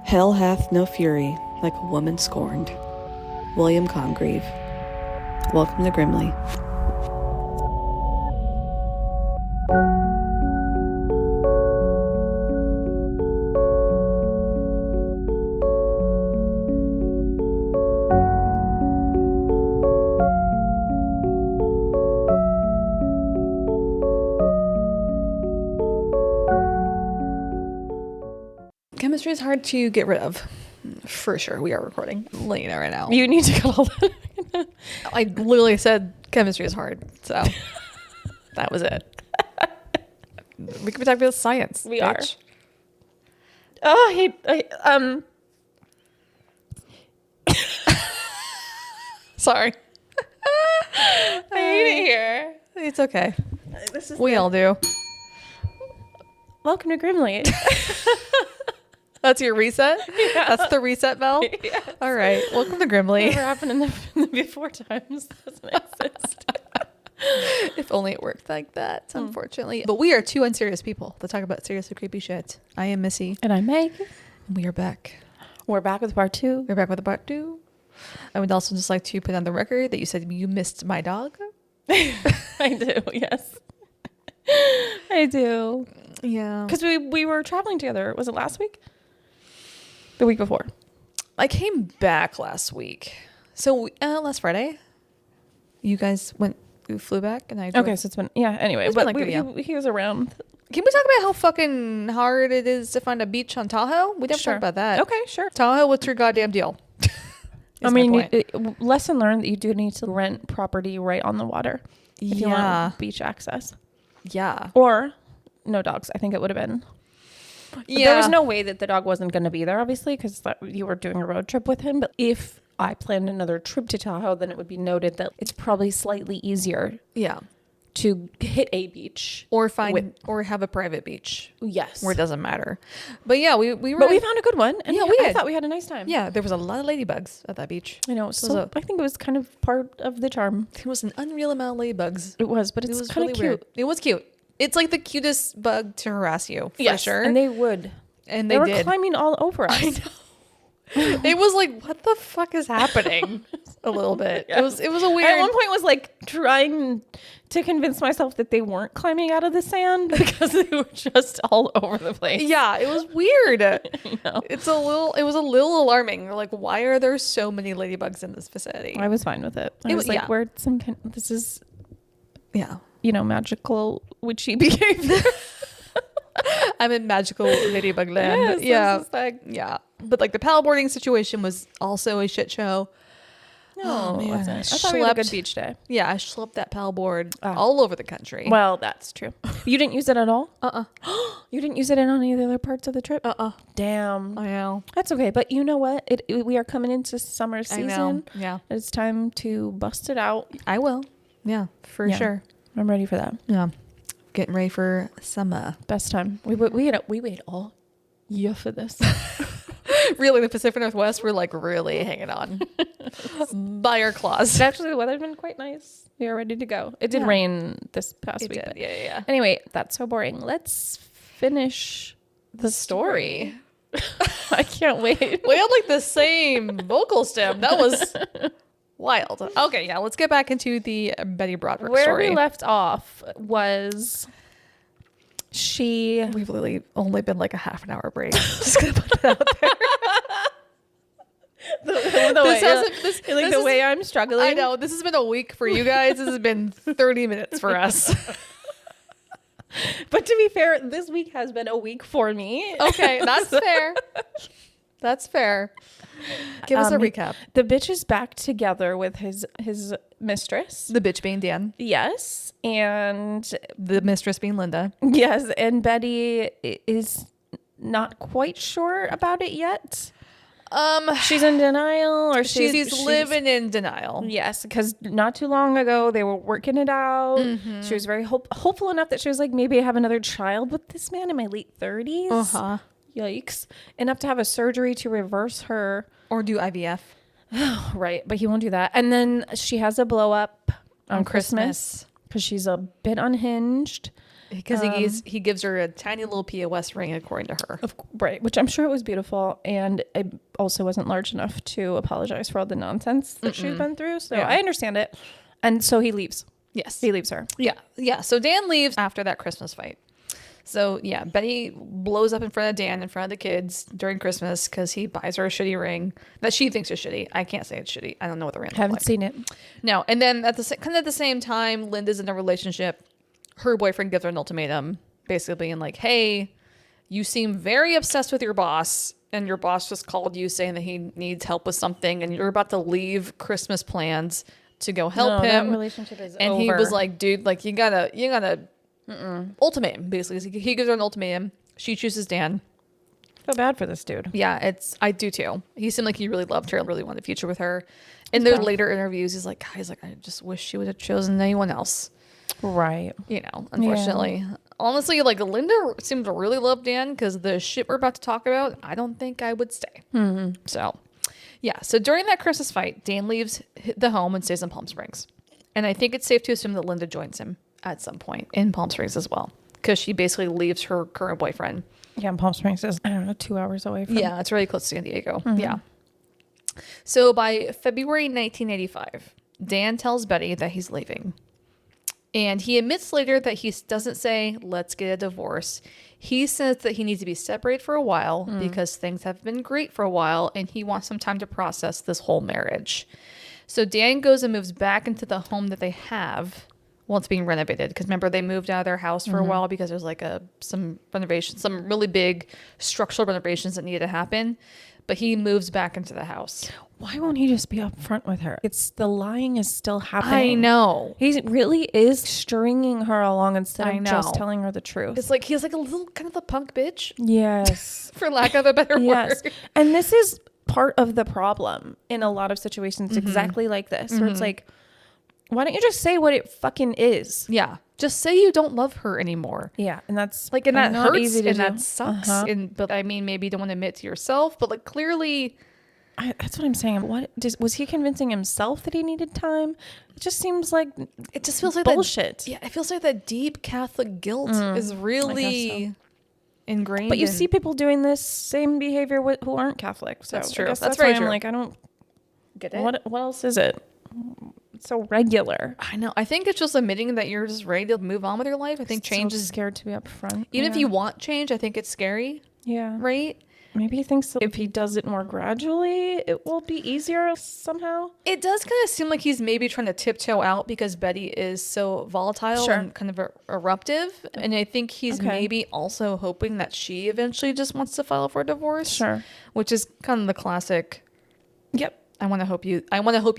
Hell hath no fury like a woman scorned. William Congreve. Welcome to Grimly. Chemistry is hard to get rid of. For sure. We are recording. Lena right now. You need to cut all that. I literally said chemistry is hard. So that was it. We could be talking about science. We bitch. are. Oh, Sorry. I hate it here. It's okay. This is We all do. Welcome to Grimly. That's your reset? Yeah. That's the reset bell? Yes. All right. Welcome to Grimly. Never happened in the before times. Doesn't exist. If only it worked like that, unfortunately. But we are two unserious people that talk about seriously creepy shit. I am Missy. And I'm Meg. And we are back. We're back with part 2. We're back with part 2. I would also just like to put on the record that you said you missed my dog. I do, yes. I do. Yeah. Because we were traveling together. Was it last week? The week before. I came back last week. So last Friday, you flew back and I drove. Okay, so it's been, yeah, anyway. It's But been like he was around. Can we talk about how fucking hard it is to find a beach on Tahoe? We never Sure. talked about that. Okay, sure. Tahoe, what's your goddamn deal? I mean, lesson learned that you do need to rent property right on the water if you want beach access. Yeah. Or no dogs. I think it would have been. Yeah. There was no way that the dog wasn't going to be there, obviously, because you were doing a road trip with him. But if I planned another trip to Tahoe, then it would be noted that it's probably slightly easier Yeah. to hit a beach. Or have a private beach. Yes. Where it doesn't matter. But yeah, we were. But we found a good one. And Yeah, I thought we had a nice time. Yeah, there was a lot of ladybugs at that beach. I know. So I think it was kind of part of the charm. It was an unreal amount of ladybugs. It was, but it's kind of cute. Weird. It was cute. It's like the cutest bug to harass you, for Yes, sure. and they would. And They were did. climbing all over us. I know. It was like, what the fuck is happening? A little bit. Yeah. It was a weird. I at one point was like trying to convince myself that they weren't climbing out of the sand because they were just all over the place. Yeah, it was weird. I know. It was a little alarming. Like, why are there so many ladybugs in this vicinity? I was fine with it. I was like, "Where some kind? This is, Yeah. Magical witchy behavior." I'm in magical ladybug land. Yes, Yeah. But like the paddleboarding situation was also a shit show. No, man, it wasn't. I I thought we had a good schlepped- beach day. Yeah, I schlepped that paddleboard all over the country. Well, that's true. You didn't use it at all? You didn't use it in any of the other parts of the trip? Damn. I know. That's okay. But you know what? We are coming into summer season. I know. Yeah. It's time to bust it out. I will. Yeah, for sure. I'm ready for that. Yeah. Getting ready for summer. Best time. We wait all year for this. Really, the Pacific Northwest, we're like really hanging on by our claws. Actually, the weather's been quite nice. We are ready to go. It did rain this past week. It did. Yeah. Anyway, that's so boring. Let's finish the story. I can't wait. We had like the same vocal stem. That was wild. Okay, yeah, let's get back into the Betty Broderick Where story. we left off was We've literally only been like a half an hour break. Just gonna put it out there. the way I'm struggling. I know this has been a week for you guys. This has been 30 minutes for us. But to be fair, this week has been a week for me. Okay, that's fair. That's fair. Give us a recap. The bitch is back together with his mistress. The bitch being Dan. Yes. And the mistress being Linda. Yes. And Betty is not quite sure about it yet. She's in denial, or she's living in denial. Yes, because not too long ago they were working it out. Mm-hmm. She was very hopeful enough that she was like, maybe I have another child with this man in my late 30s. Yikes. Enough to have a surgery to reverse her. Or do IVF. Right, but he won't do that. And then she has a blow up on Christmas because she's a bit unhinged. Because he gives her a tiny little POS ring, according to her. Right, which I'm sure it was beautiful, and it also wasn't large enough to apologize for all the nonsense that she's been through. So I understand it. And so he leaves. Yes. He leaves her. Yeah. So Dan leaves after that Christmas fight. So yeah, Betty blows up in front of Dan, in front of the kids during Christmas because he buys her a shitty ring that she thinks is shitty. I can't say it's shitty. I don't know what the ring looks like. Haven't seen it. No. And then at the same time, Linda's in a relationship. Her boyfriend gives her an ultimatum, basically being like, hey, you seem very obsessed with your boss, and your boss just called you saying that he needs help with something, and you're about to leave Christmas plans to go help him. That relationship is and over. he was like, dude, like you gotta ultimatum, basically. He gives her an ultimatum. She chooses Dan. I feel bad for this dude. Yeah, I do too. He seemed like he really loved her, really wanted a future with her. In their later interviews, he's like, I just wish she would have chosen anyone else. Right. You know, unfortunately. Yeah. Honestly, like Linda seemed to really love Dan because the shit we're about to talk about, I don't think I would stay. So, yeah. So during that Christmas fight, Dan leaves the home and stays in Palm Springs. And I think it's safe to assume that Linda joins him at some point in Palm Springs as well, because she basically leaves her current boyfriend. Yeah, and Palm Springs is, I don't know, 2 hours away from. Yeah, it's really close to San Diego. Yeah. So by February 1985, Dan tells Betty that he's leaving. And he admits later that he doesn't say, let's get a divorce. He says that he needs to be separated for a while because things have been great for a while and he wants some time to process this whole marriage. So Dan goes and moves back into the home that they have while it's being renovated. Because remember, they moved out of their house for a while because there's like some renovations, some really big structural renovations that needed to happen. But he moves back into the house. Why won't he just be upfront with her? The lying is still happening. I know. He really is stringing her along instead of just telling her the truth. It's like he's like a little kind of a punk bitch. Yes. For lack of a better word. And this is part of the problem in a lot of situations exactly like this, where it's like, why don't you just say what it fucking is? Yeah. Just say you don't love her anymore. Yeah. And that's like, and that hurts easy to and do. that sucks. But I mean, maybe you don't want to admit to yourself, but like clearly... that's what I'm saying. Was he convincing himself that he needed time? It just seems like it just feels like bullshit. Yeah, it feels like that deep Catholic guilt is really ingrained. But you see people doing this same behavior who aren't Catholic. So that's true. That's very true. I'm like, I don't get it. What else is it? It's so regular. I know. I think it's just admitting that you're just ready to move on with your life. I think change is scared to be upfront. Even if you want change, I think it's scary. Yeah. Right. Maybe he thinks if he does it more gradually, it will be easier somehow. It does kind of seem like he's maybe trying to tiptoe out because Betty is so volatile and kind of eruptive. And I think he's maybe also hoping that she eventually just wants to file for a divorce. Sure. Which is kind of the classic. Yep. I want to hope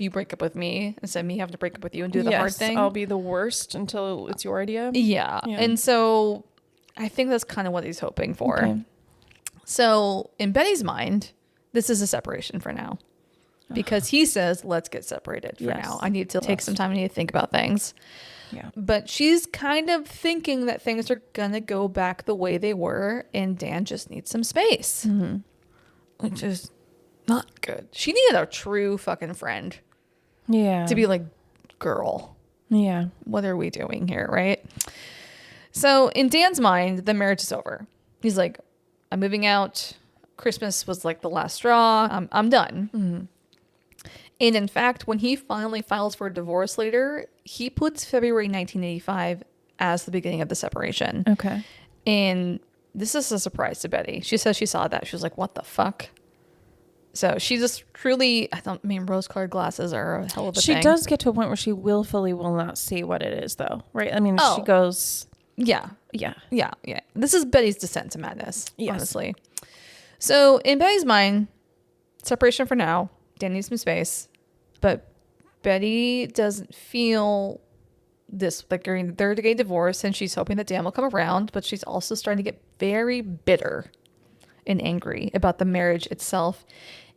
you break up with me instead of me having to break up with you and do the hard thing. I'll be the worst until it's your idea. Yeah. And so I think that's kind of what he's hoping for. Okay. So in Betty's mind, this is a separation for now because he says, let's get separated for now. I need to take some time. I need to think about things. Yeah. But she's kind of thinking that things are going to go back the way they were and Dan just needs some space, which is not good. She needed a true fucking friend. Yeah. To be like, girl. Yeah. What are we doing here? Right. So in Dan's mind, the marriage is over. He's like, I'm moving out. Christmas was like the last straw. I'm done. And in fact, when he finally files for a divorce later, he puts February 1985 as the beginning of the separation. Okay. And this is a surprise to Betty. She says she saw that. She was like, what the fuck? So she just truly, rose-colored glasses are a hell of a thing. She does get to a point where she willfully will not see what it is, though, right? I mean, she goes... Yeah. This is Betty's descent to madness, honestly. So in Betty's mind, separation for now. Dan needs some space. But Betty doesn't feel this, like they're to get a divorce, and she's hoping that Dan will come around, but she's also starting to get very bitter and angry about the marriage itself.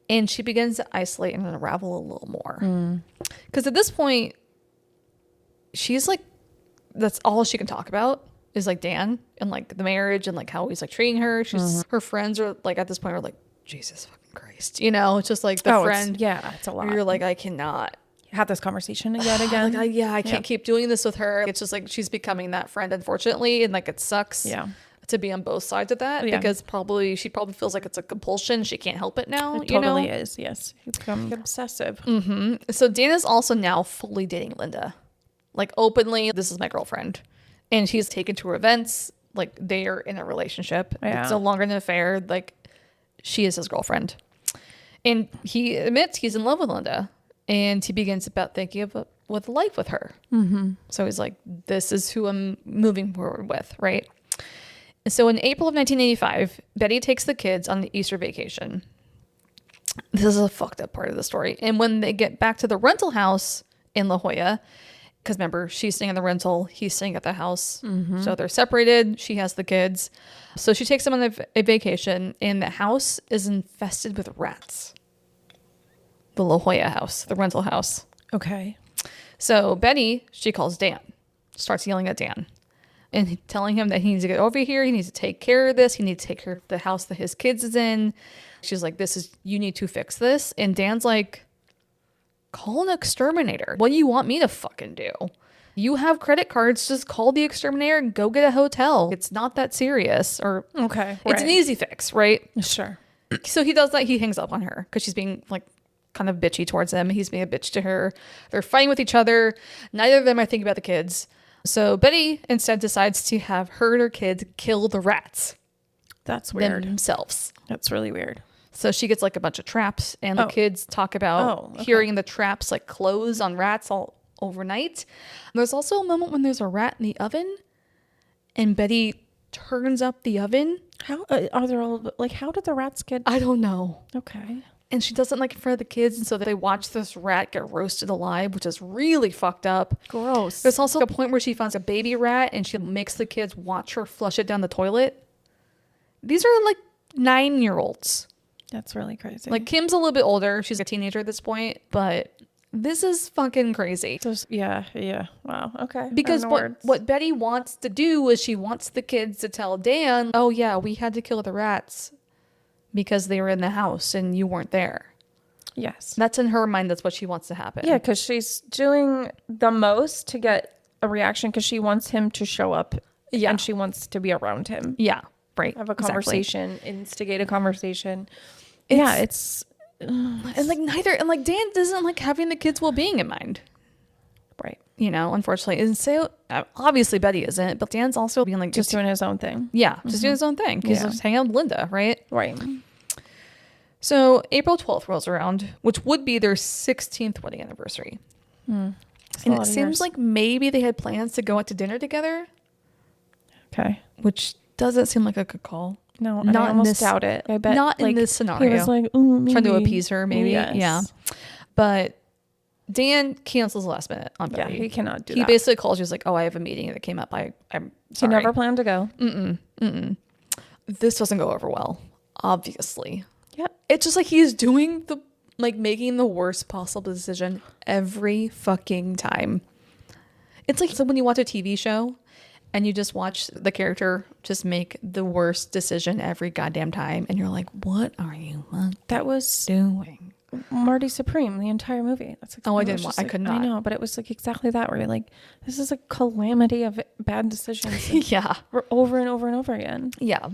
And she begins to isolate and unravel a little more. Because at this point, she's like, that's all she can talk about is like Dan and like the marriage and like how he's like treating her. She's her friends are like at this point are like, Jesus fucking Christ, it's just like the friend. It's a lot. You're like, I cannot. have this conversation yet again. Like, I can't keep doing this with her. It's just like she's becoming that friend, unfortunately, and like it sucks. Yeah. To be on both sides of that because she probably feels like it's a compulsion. She can't help it now. It totally is. Yes. You become obsessive. So Dan is also now fully dating Linda, like openly. This is my girlfriend, and he's taken to her events. Like they are in a relationship. Yeah. It's no longer an affair. Like she is his girlfriend, and he admits he's in love with Linda, and he begins about thinking of with life with her. So he's like, this is who I'm moving forward with, right? So in April of 1985, Betty takes the kids on the Easter vacation. This is a fucked up part of the story. And when they get back to the rental house in La Jolla, because remember, she's staying in the rental, he's staying at the house. So they're separated. She has the kids. So she takes them on a vacation, and the house is infested with rats. The La Jolla house, the rental house. Okay. So Betty, she calls Dan, starts yelling at Dan. And telling him that he needs to get over here. He needs to take care of this. He needs to take care of the house that his kids is in. She's like, you need to fix this. And Dan's like, call an exterminator. What do you want me to fucking do? You have credit cards. Just call the exterminator and go get a hotel. It's not that serious. Or okay. It's an easy fix, right? Sure. So he does that. He hangs up on her because she's being like kind of bitchy towards him. He's being a bitch to her. They're fighting with each other. Neither of them are thinking about the kids. So Betty instead decides to have her and her kids kill the rats. That's weird. Themselves. That's really weird. So she gets like a bunch of traps, and the kids talk about hearing the traps like close on rats all overnight. There's also a moment when there's a rat in the oven, and Betty turns up the oven. How are there all like? How did the rats get? I don't know. Okay. And she does it like in front of the kids, and so they watch this rat get roasted alive, which is really fucked up. Gross. There's also a point where she finds a baby rat, and she makes the kids watch her flush it down the toilet. These are like 9-year-olds. That's really crazy. Like Kim's a little bit older. She's a teenager at this point, but this is fucking crazy. Yeah. Wow. Okay. Because what Betty wants to do is she wants the kids to tell Dan, oh yeah, we had to kill the rats because they were in the house and you weren't there. Yes. That's in her mind. That's what she wants to happen. Yeah, because she's doing the most to get a reaction because she wants him to show up. Yeah. And she wants to be around him. Yeah. Right. Have a conversation, instigate a conversation. It's and like Dan doesn't like having the kids' well-being in mind. Right. You know, unfortunately. And so obviously Betty isn't, but Dan's also being like just doing his own thing. Yeah. Just doing his own thing. He's just hanging out with Linda, right? Right. So April 12th rolls around, which would be their 16th wedding anniversary. And it seems like maybe they had plans to go out to dinner together. Okay. Which doesn't seem like a good call. No, not I almost doubt it. I bet not in this scenario. He was like, maybe. Trying to appease her, maybe. Yes. Yeah. But Dan cancels last minute on Betty. Yeah, he cannot do that. He basically calls you, he's like, oh, I have a meeting that came up. I'm sorry. He never planned to go. This doesn't go over well, obviously. Yep. It's just like he's doing making the worst possible decision every fucking time. It's like when you watch a TV show and you just watch the character just make the worst decision every goddamn time. And you're like, what are you doing? Marty Supreme, the entire movie. That's like, I could not. I know, but it was like exactly that where you're like, this is a calamity of bad decisions. Yeah. Over and over and over again. Yeah.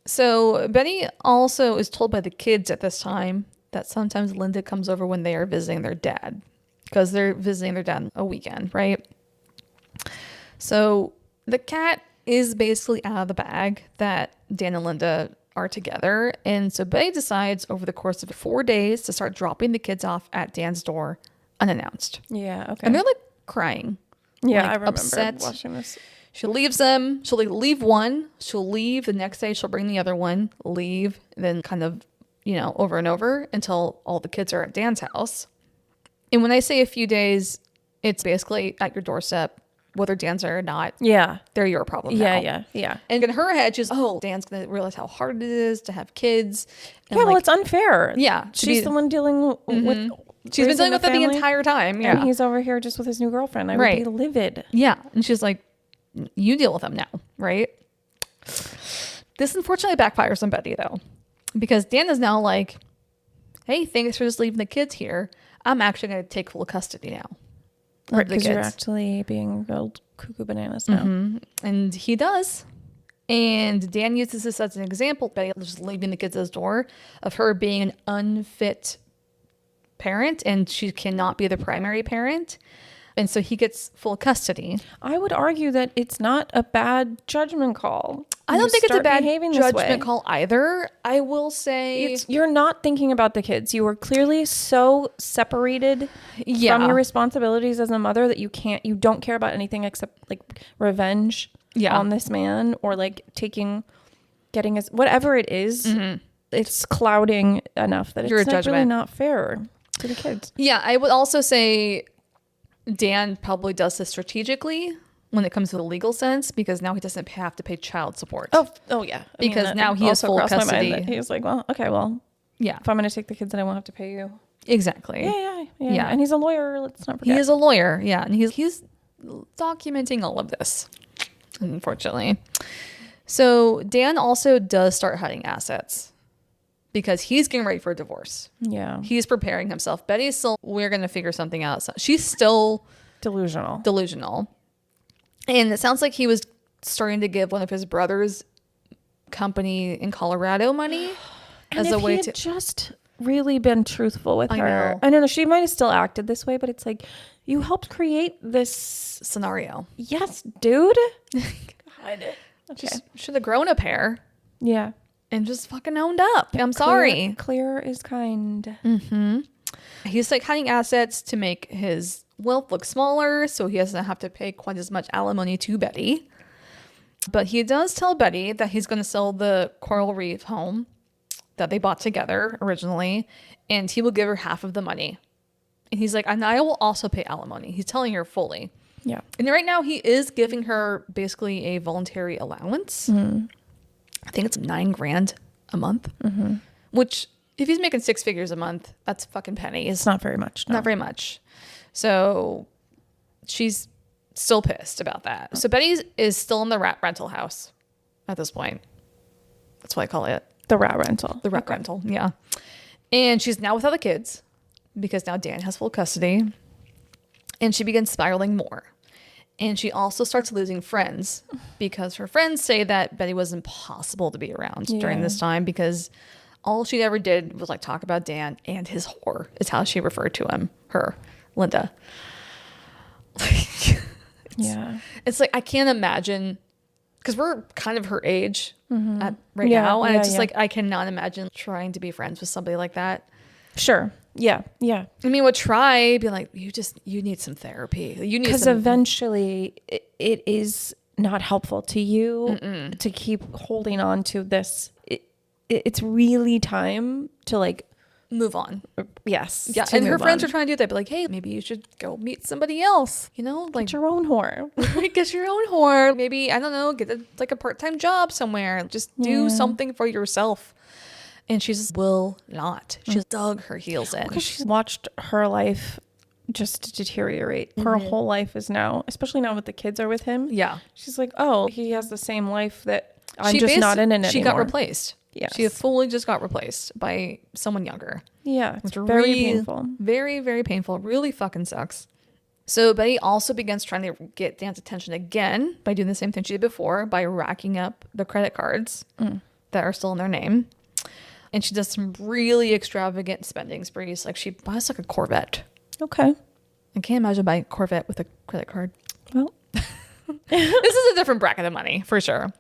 So Betty also is told by the kids at this time that sometimes Linda comes over when they are visiting their dad because they're visiting their dad a weekend, right? So the cat is basically out of the bag that Dan and Linda are together. And so Betty decides over the course of 4 days to start dropping the kids off at Dan's door unannounced. Yeah, okay. And they're like crying. Yeah, like, I remember upset. watching this. She leaves them. She'll leave one. She'll leave the next day. She'll bring the other one, leave, then kind of, over and over until all the kids are at Dan's house. And when I say a few days, it's basically at your doorstep, whether Dan's there or not. Yeah. They're your problem now. Yeah. And in her head, she's, Dan's going to realize how hard it is to have kids. And well, it's unfair. Yeah. She's the one dealing with... She's been dealing with it the entire time. Yeah. And he's over here just with his new girlfriend. I would be livid. Yeah. And she's like, you deal with him now, right? This unfortunately backfires on Betty, though. Because Dan is now like, hey, thanks for just leaving the kids here. I'm actually going to take full custody now. Right, because you're actually being real cuckoo bananas now. And he does. And Dan uses this as an example, Betty just leaving the kids at his door, of her being an unfit parent, and she cannot be the primary parent. And so he gets full custody. I would argue that it's not a bad judgment call. I don't think it's a bad judgment call either. I will say you're not thinking about the kids. You were clearly so separated from your responsibilities as a mother that you don't care about anything except like revenge on this man, or like getting his, whatever it is. It's clouding enough that it's like really not fair to the kids. Yeah, I would also say Dan probably does this strategically when it comes to the legal sense, because now he doesn't have to pay child support. Oh yeah. Because now he has full custody. He's like, well, okay, well, yeah. If I'm going to take the kids, then I won't have to pay you. Exactly. Yeah. And he's a lawyer. Let's not forget. He is a lawyer. Yeah, and he's documenting all of this, unfortunately. So Dan also does start hiding assets, because he's getting ready for a divorce. Yeah. He's preparing himself. Betty's still, we're going to figure something out. So she's still delusional. And it sounds like he was starting to give one of his brother's company in Colorado money as a way to just really been truthful with her. Know. I don't know. She might have still acted this way, but it's like, you helped create this scenario. Yes, dude. God. Okay. Should have grown a pair. Yeah. And just fucking owned up. I'm sorry. Clear is kind. He's like hiding assets to make his wealth look smaller, so he doesn't have to pay quite as much alimony to Betty. But he does tell Betty that he's going to sell the Coral Reef home that they bought together originally, and he will give her half of the money. And he's like, and I will also pay alimony. He's telling her fully. Yeah. And right now he is giving her basically a voluntary allowance. I think it's $9,000 a month, which if he's making 6 figures a month, that's fucking pennies. It's not very much. No. Not very much. So she's still pissed about that. So Betty is still in the rat rental house at this point. That's what I call it. The rat rental. The rat rental. Yeah. And she's now without the kids because now Dan has full custody, and she begins spiraling more. And she also starts losing friends because her friends say that Betty was impossible to be around during this time, because all she ever did was like talk about Dan and his whore is how she referred to him, Linda. It's like, I can't imagine, because we're kind of her age now. And it's just like, I cannot imagine trying to be friends with somebody like that. Sure. Yeah. I mean, would try, be like, you need some therapy. You need, because eventually it is not helpful to you to keep holding on to this. It's really time to like move on. Yes. Yeah. And her friends are trying to do that. Be like, hey, maybe you should go meet somebody else. You know, like get your own whore. Get your own whore. Maybe, I don't know, get a part-time job somewhere. Just do something for yourself. And she just will not. She's dug her heels in. Because she's watched her life just deteriorate. Her whole life is now, especially now that the kids are with him. Yeah. She's like, oh, he has the same life that I'm just not in it anymore. She got replaced. Yeah. She fully just got replaced by someone younger. Yeah. It's very painful. Very, very painful. Really fucking sucks. So Betty also begins trying to get Dan's attention again by doing the same thing she did before, by racking up the credit cards that are still in their name. And she does some really extravagant spending sprees. Like, she buys like a Corvette. Okay. I can't imagine buying a Corvette with a credit card. Well, this is a different bracket of money for sure.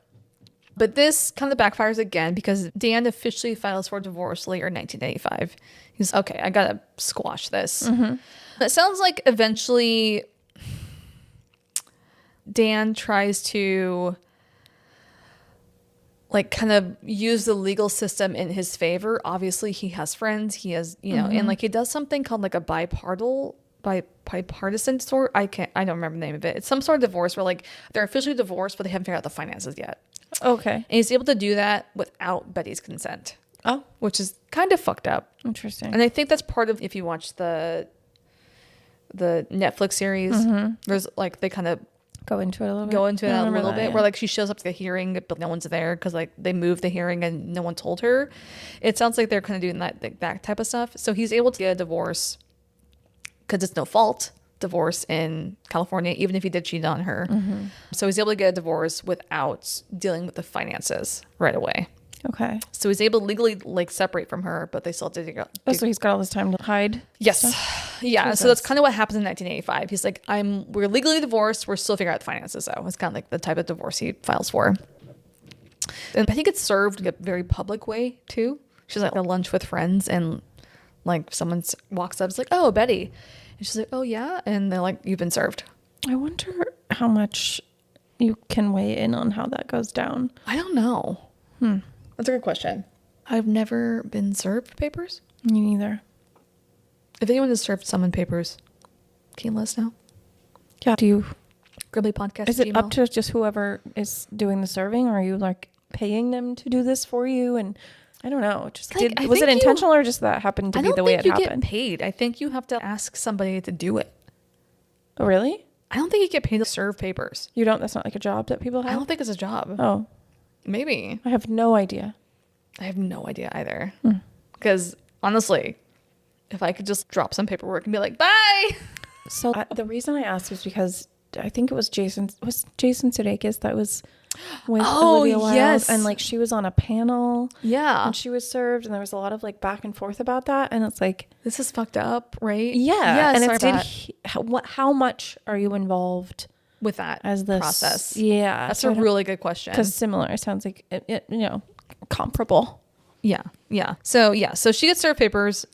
But this kind of backfires again because Dan officially files for divorce later in 1985. He's okay, I gotta squash this. It sounds like eventually Dan tries to like kind of use the legal system in his favor. Obviously he has friends, he has, you know, and like he does something called like a bipartisan sort. I don't remember the name of it. It's some sort of divorce where like they're officially divorced, but they haven't figured out the finances yet. Okay. And he's able to do that without Betty's consent. Oh. Which is kind of fucked up. Interesting. And I think that's part of, if you watch the Netflix series, there's like, they kind of go into it a little bit, where like she shows up to the hearing but no one's there because like they moved the hearing and no one told her. It sounds like they're kind of doing that type of stuff. So he's able to get a divorce because it's no fault divorce in California, even if he did cheat on her. So he's able to get a divorce without dealing with the finances right away. Okay. So he's able to legally like separate from her, but they still have to so he's got all this time to hide. Yes. Stuff? Yeah. Jesus. So that's kind of what happens in 1985. He's like, we're legally divorced. We're still figuring out the finances though. It's kind of like the type of divorce he files for. And I think it's served in a very public way too. She's like at lunch with friends and like someone walks up, it's like, oh, Betty. And she's like, oh yeah. And they're like, you've been served. I wonder how much you can weigh in on how that goes down. I don't know. That's a good question. I've never been served papers. Me neither. If anyone has served someone papers, can you let us know? Yeah. Do you? Gribbly Podcast. Is it up to just whoever is doing the serving, or are you like paying them to do this for you? And I don't know. Just Like, was it intentional or just that happened to be the way it happened? I don't think you get paid. I think you have to ask somebody to do it. Oh, really? I don't think you get paid to serve papers. You don't? That's not like a job that people have? I don't think it's a job. Oh. Maybe. I have no idea. I have no idea either. Because honestly, if I could just drop some paperwork and be like, bye. So the reason I asked was because I think it was Jason Sudeikis that was with Olivia Wilde. Yes. And like she was on a panel. Yeah. And she was served, and there was a lot of like back and forth about that. And it's like, this is fucked up, right? yeah. And it's how much are you involved with that as this process? Yeah. That's a really good question. Because similar, it sounds like it, comparable. Yeah. So she gets served papers.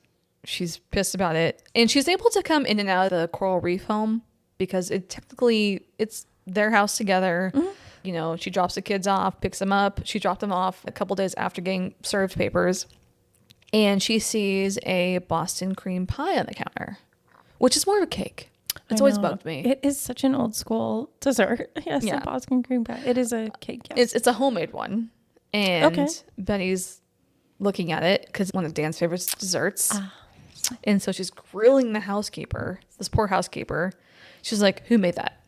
She's pissed about it. And she's able to come in and out of the Coral Reef home because it's their house together. You know, she drops the kids off, picks them up. She dropped them off a couple days after getting served papers. And she sees a Boston cream pie on the counter, which is more of a cake. It's always bugged me. It is such an old school dessert. Yes, Yeah. a Boston cream pie. It is a cake. Yes. It's a homemade one. And Betty's looking at it because one of Dan's favorite desserts. And so she's grilling the housekeeper, this poor housekeeper. She's like, who made that?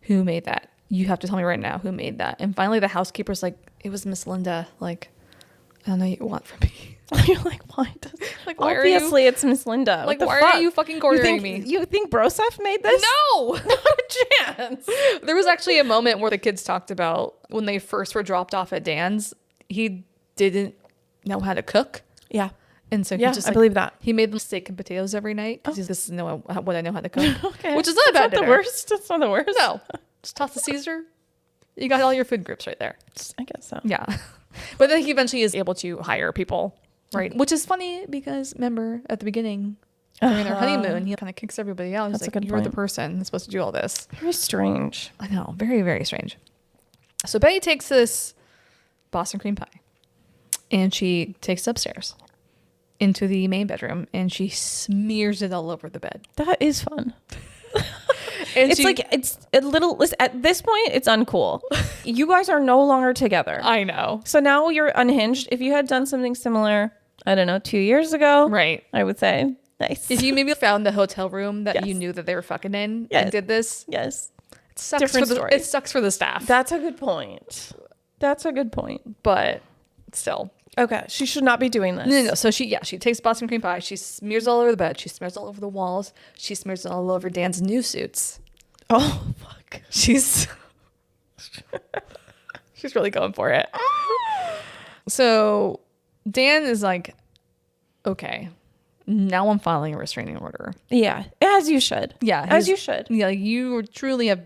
Who made that? You have to tell me right now who made that. And finally the housekeeper's like, it was Miss Linda. Like, I don't know what you want from me. You're like, why? Like, Obviously, it's Miss Linda. Like, why are you fucking cornering me? You think Broseph made this? No! Not a chance. There was actually a moment where the kids talked about when they first were dropped off at Dan's, he didn't know how to cook. Yeah. And so I believe that. He made them steak and potatoes every night because this is what I know how to cook. Okay. Which is not a bad the dinner. worst. That's not the worst. No. Just toss the Caesar. You got all your food groups right there. I guess so. Yeah. But then he eventually is able to hire people, right? Which is funny because remember at the beginning during their honeymoon, he kind of kicks everybody out. He's That's a like, good you're the point. person that's supposed to do all this. Very strange. I know. Very, very strange. So Betty takes this Boston cream pie and she takes it upstairs into the main bedroom and she smears it all over the bed. That is fun. And it's a little, at this point, it's uncool. You guys are no longer together. I know. So now you're unhinged. If you had done something similar, I don't know, 2 years ago, Right. I would say, nice. If you maybe found the hotel room that Yes. you knew that they were fucking in Yes. and did this, Yes. it sucks Different for the story. it sucks for the staff. That's a good point. That's a good point. But still. Okay. She should not be doing this. No. So she takes Boston cream pie. She smears all over the bed. She smears all over the walls. She smears it all over Dan's new suits. Oh, fuck. She's really going for it. So Dan is like, okay, now I'm filing a restraining order. Yeah. As you should. Yeah. As you should. Yeah, you truly have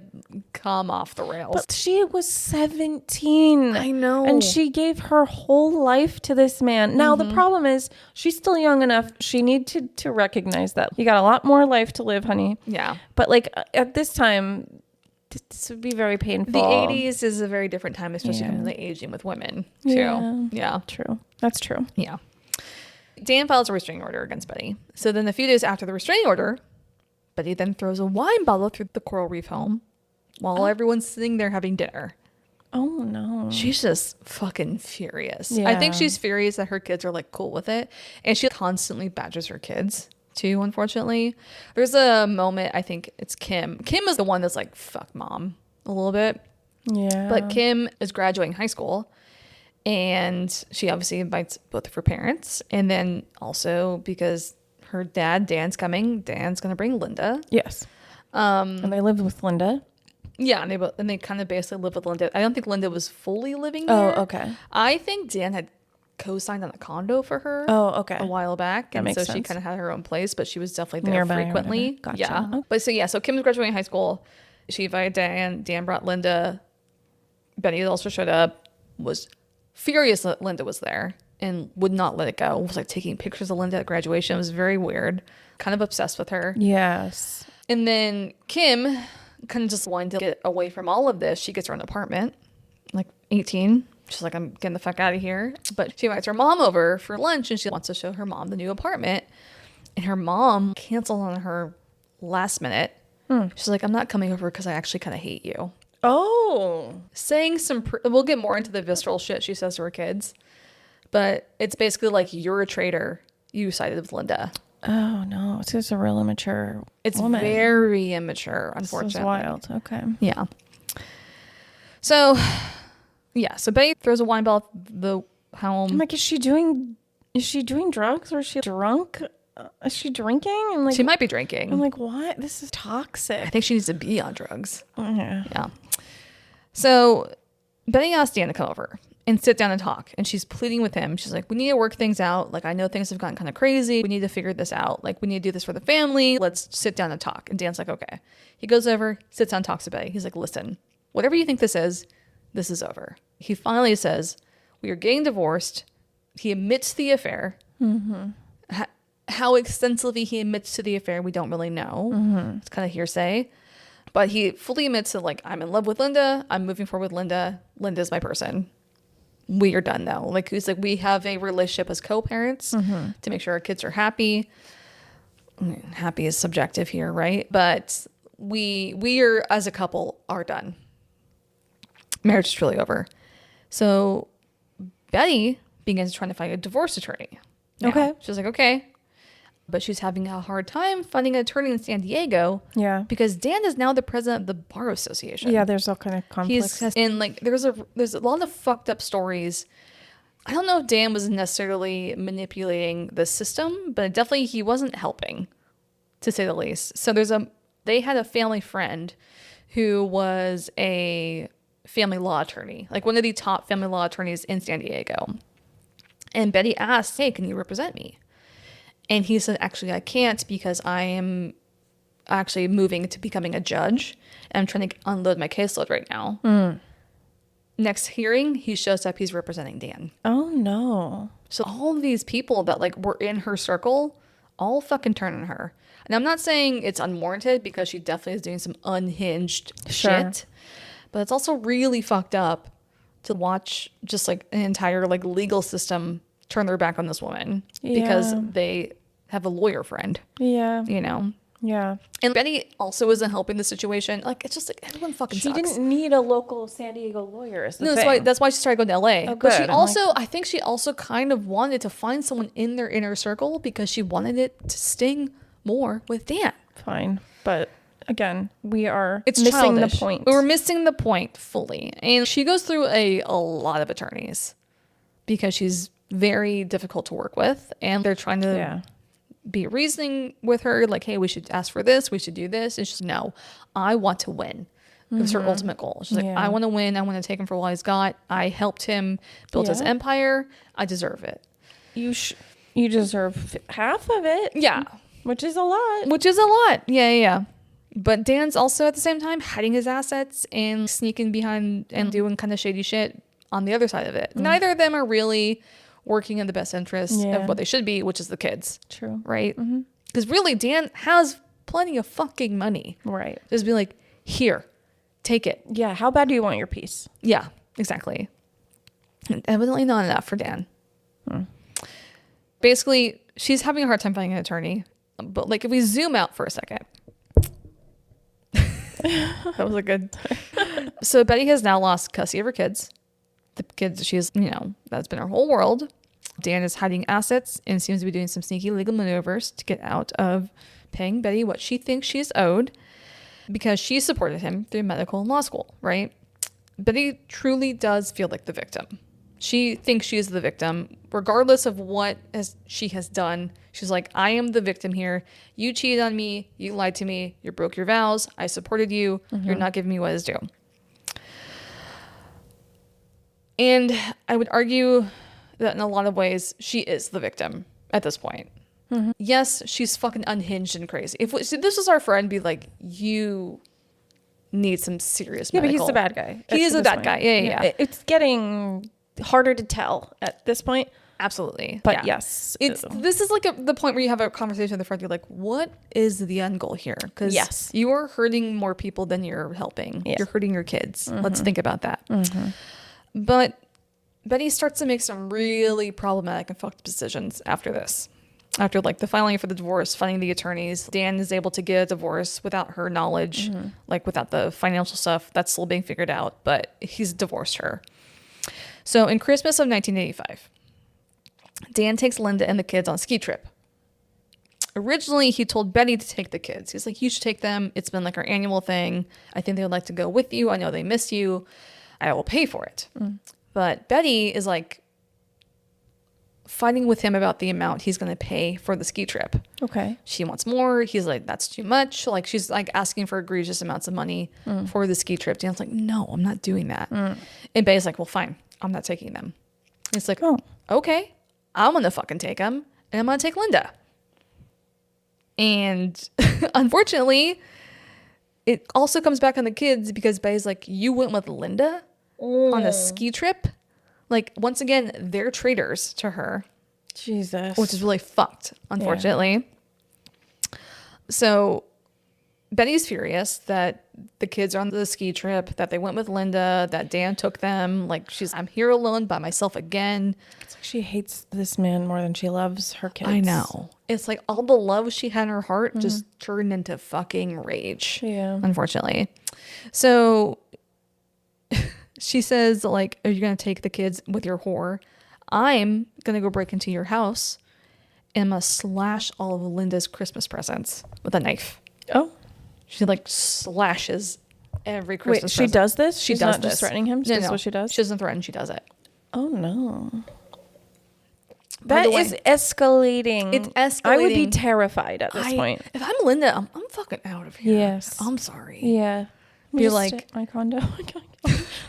come off the rails. But she was 17. I know. And she gave her whole life to this man. Now, the problem is she's still young enough. She needed to recognize that. You got a lot more life to live, honey. Yeah. But like at this time, this would be very painful. The 80s is a very different time, especially kind of the aging with women, too. Yeah. True. That's true. Yeah. Dan files a restraining order against Betty. So then a few days after the restraining order, Betty then throws a wine bottle through the Coral Reef home while everyone's sitting there having dinner. Oh, no. She's just fucking furious. Yeah. I think she's furious that her kids are like cool with it. And she constantly badgers her kids too, unfortunately. There's a moment, I think it's Kim. Kim is the one that's like, fuck mom a little bit. Yeah. But Kim is graduating high school. And she obviously invites both of her parents. And then also because her dad, Dan's coming. Dan's going to bring Linda. Yes. And they lived with Linda. Yeah, and they kind of basically live with Linda. I don't think Linda was fully living there. Oh, okay. I think Dan had co-signed on a condo for her. Oh, okay. A while back, That and makes so sense. she kind of had her own place, but she was definitely there Nearby or frequently. whatever. Gotcha. Yeah, Oh. but so Kim's graduating high school. She invited Dan. Dan brought Linda. Betty also showed up. Was furious that Linda was there and would not let it go. Was like taking pictures of Linda at graduation. It was very weird. Kind of obsessed with her. Yes. And then Kim kind of just wanted to get away from all of this. She gets her own apartment, like 18. She's like, I'm getting the fuck out of here. But she invites her mom over for lunch, and she wants to show her mom the new apartment. And her mom canceled on her last minute. She's like, I'm not coming over because I actually kind of hate you. Oh. Saying we'll get more into the visceral shit she says to her kids. But it's basically like, you're a traitor. You sided with Linda. Oh, no. It's just a real immature It's woman. very immature, unfortunately. This is wild. Okay. Yeah. So Betty throws a wine bottle at the home. I'm like, is she doing drugs or is she drunk? Is she drinking? And like, She might be drinking. I'm like, what? This is I toxic. think she needs to be on drugs. Yeah. Yeah. So Betty asked Dan to come over and sit down and talk. And she's pleading with him. She's like, we need to work things out. Like, I know things have gotten kind of crazy. We need to figure this out. Like, we need to do this for the family. Let's sit down and talk. And Dan's like, okay. He goes over, sits down, talks to Betty. He's like, listen, whatever you think this is over. He finally says, we are getting divorced. He admits the affair. Mm-hmm. How extensively he admits to the affair, we don't really know. Mm-hmm. It's kind of hearsay. But he fully admits that, like, I'm in love with Linda. I'm moving forward with Linda. Linda's my person. We are done now. Like, who's like, we have a relationship as co-parents to make sure our kids are happy. I mean, happy is subjective here, right? But we are, as a couple, are done. Marriage is truly over. So Betty begins trying to find a divorce attorney. Now, Okay. She's like, okay. But she's having a hard time finding an attorney in San Diego. Yeah. Because Dan is now the president of the Bar Association. Yeah, there's all kind of conflicts. And like there's a lot of fucked up stories. I don't know if Dan was necessarily manipulating the system, but definitely he wasn't helping, to say the least. So they had a family friend who was a family law attorney, like one of the top family law attorneys in San Diego. And Betty asked, hey, can you represent me? And he said, actually, I can't because I am actually moving to becoming a judge. And I'm trying to unload my caseload right now. Next hearing, he shows up, he's representing Dan. Oh, no. So all of these people that like were in her circle all fucking turn on her. And I'm not saying it's unwarranted because she definitely is doing some unhinged shit. But it's also really fucked up to watch just like an entire like legal system turn their back on this woman because they have a lawyer friend. Yeah. You know? Yeah. And Betty also isn't helping the situation. Like, it's just like everyone fucking She sucks. didn't need a local San Diego lawyer. Is the No, thing. that's why she started going to LA. Oh, But she good. also, I think she also kind of wanted to find someone in their inner circle because she wanted it to sting more with Dan. Fine. But again, It's missing childish. the point. We were missing the point fully. And she goes through a lot of attorneys because she's very difficult to work with. And they're trying to be reasoning with her. Like, hey, we should ask for this. We should do this. And she's like, no, I want to win. It was her ultimate goal. She's like, I want to win. I want to take him for what he's got. I helped him build his empire. I deserve it. You deserve half of it. Yeah. Which is a lot. Yeah. But Dan's also at the same time hiding his assets and sneaking behind and doing kind of shady shit on the other side of it. Neither of them are really working in the best interest of what they should be, which is the kids. True. Right? Because really, Dan has plenty of fucking money. Right. Just be like, here, take it. Yeah. How bad do you want your piece? Yeah, exactly. And evidently not enough for Dan. Basically, she's having a hard time finding an attorney. But like if we zoom out for a second. That was a good. So Betty has now lost custody of her kids. The kids she's, that's been her whole world. Dan is hiding assets and seems to be doing some sneaky legal maneuvers to get out of paying Betty what she thinks she's owed because she supported him through medical and law school, right? Betty truly does feel like the victim She thinks she is the victim, regardless of what she has done. She's like, I am the victim here. You cheated on me. You lied to me. You broke your vows. I supported you. You're not giving me what is due. And I would argue that in a lot of ways, she is the victim at this point. Yes, she's fucking unhinged and crazy. If this was our friend, be like, you need some serious medical. Yeah, but he's the bad guy. He is a bad guy. Yeah. It's getting harder to tell at this point. Absolutely. But yes. This is like the point where you have a conversation with a friend. You're like, what is the end goal here? Because you are hurting more people than you're helping. Yes. You're hurting your kids. Let's think about that. But Betty starts to make some really problematic and fucked decisions after this. After like the filing for the divorce, finding the attorneys, Dan is able to get a divorce without her knowledge, like without the financial stuff. That's still being figured out, but he's divorced her. So in Christmas of 1985, Dan takes Linda and the kids on a ski trip. Originally, he told Betty to take the kids. He's like, you should take them. It's been like our annual thing. I think they would like to go with you. I know they miss you. I will pay for it. But Betty is like fighting with him about the amount he's going to pay for the ski trip. Okay. She wants more. He's like, that's too much. Like, she's like asking for egregious amounts of money for the ski trip. Dan's like, no, I'm not doing that. And Betty's like, well, fine. I'm not taking them. He's like, oh, okay. I'm going to fucking take them. And I'm going to take Linda. And unfortunately, it also comes back on the kids because Betty's like, you went with Linda on a ski trip? Like, once again, they're traitors to her. Jesus. Which is really fucked, unfortunately. Yeah. So Betty's furious that the kids are on the ski trip, that they went with Linda, that Dan took them. Like, I'm here alone by myself again. It's like she hates this man more than she loves her kids. I know. It's like all the love she had in her heart just turned into fucking rage. Yeah. Unfortunately. So she says, like, are you going to take the kids with your whore? I'm going to go break into your house and I'm going to slash all of Linda's Christmas presents with a knife. Oh. She, like, slashes every Christmas present. She does this? She's not just threatening him? No, That's what she does? She doesn't threaten. She does it. Oh, no. That is escalating. It's escalating. I would be terrified at this point. If I'm Linda, I'm fucking out of here. Yes. I'm sorry. Yeah. Be like, my condo.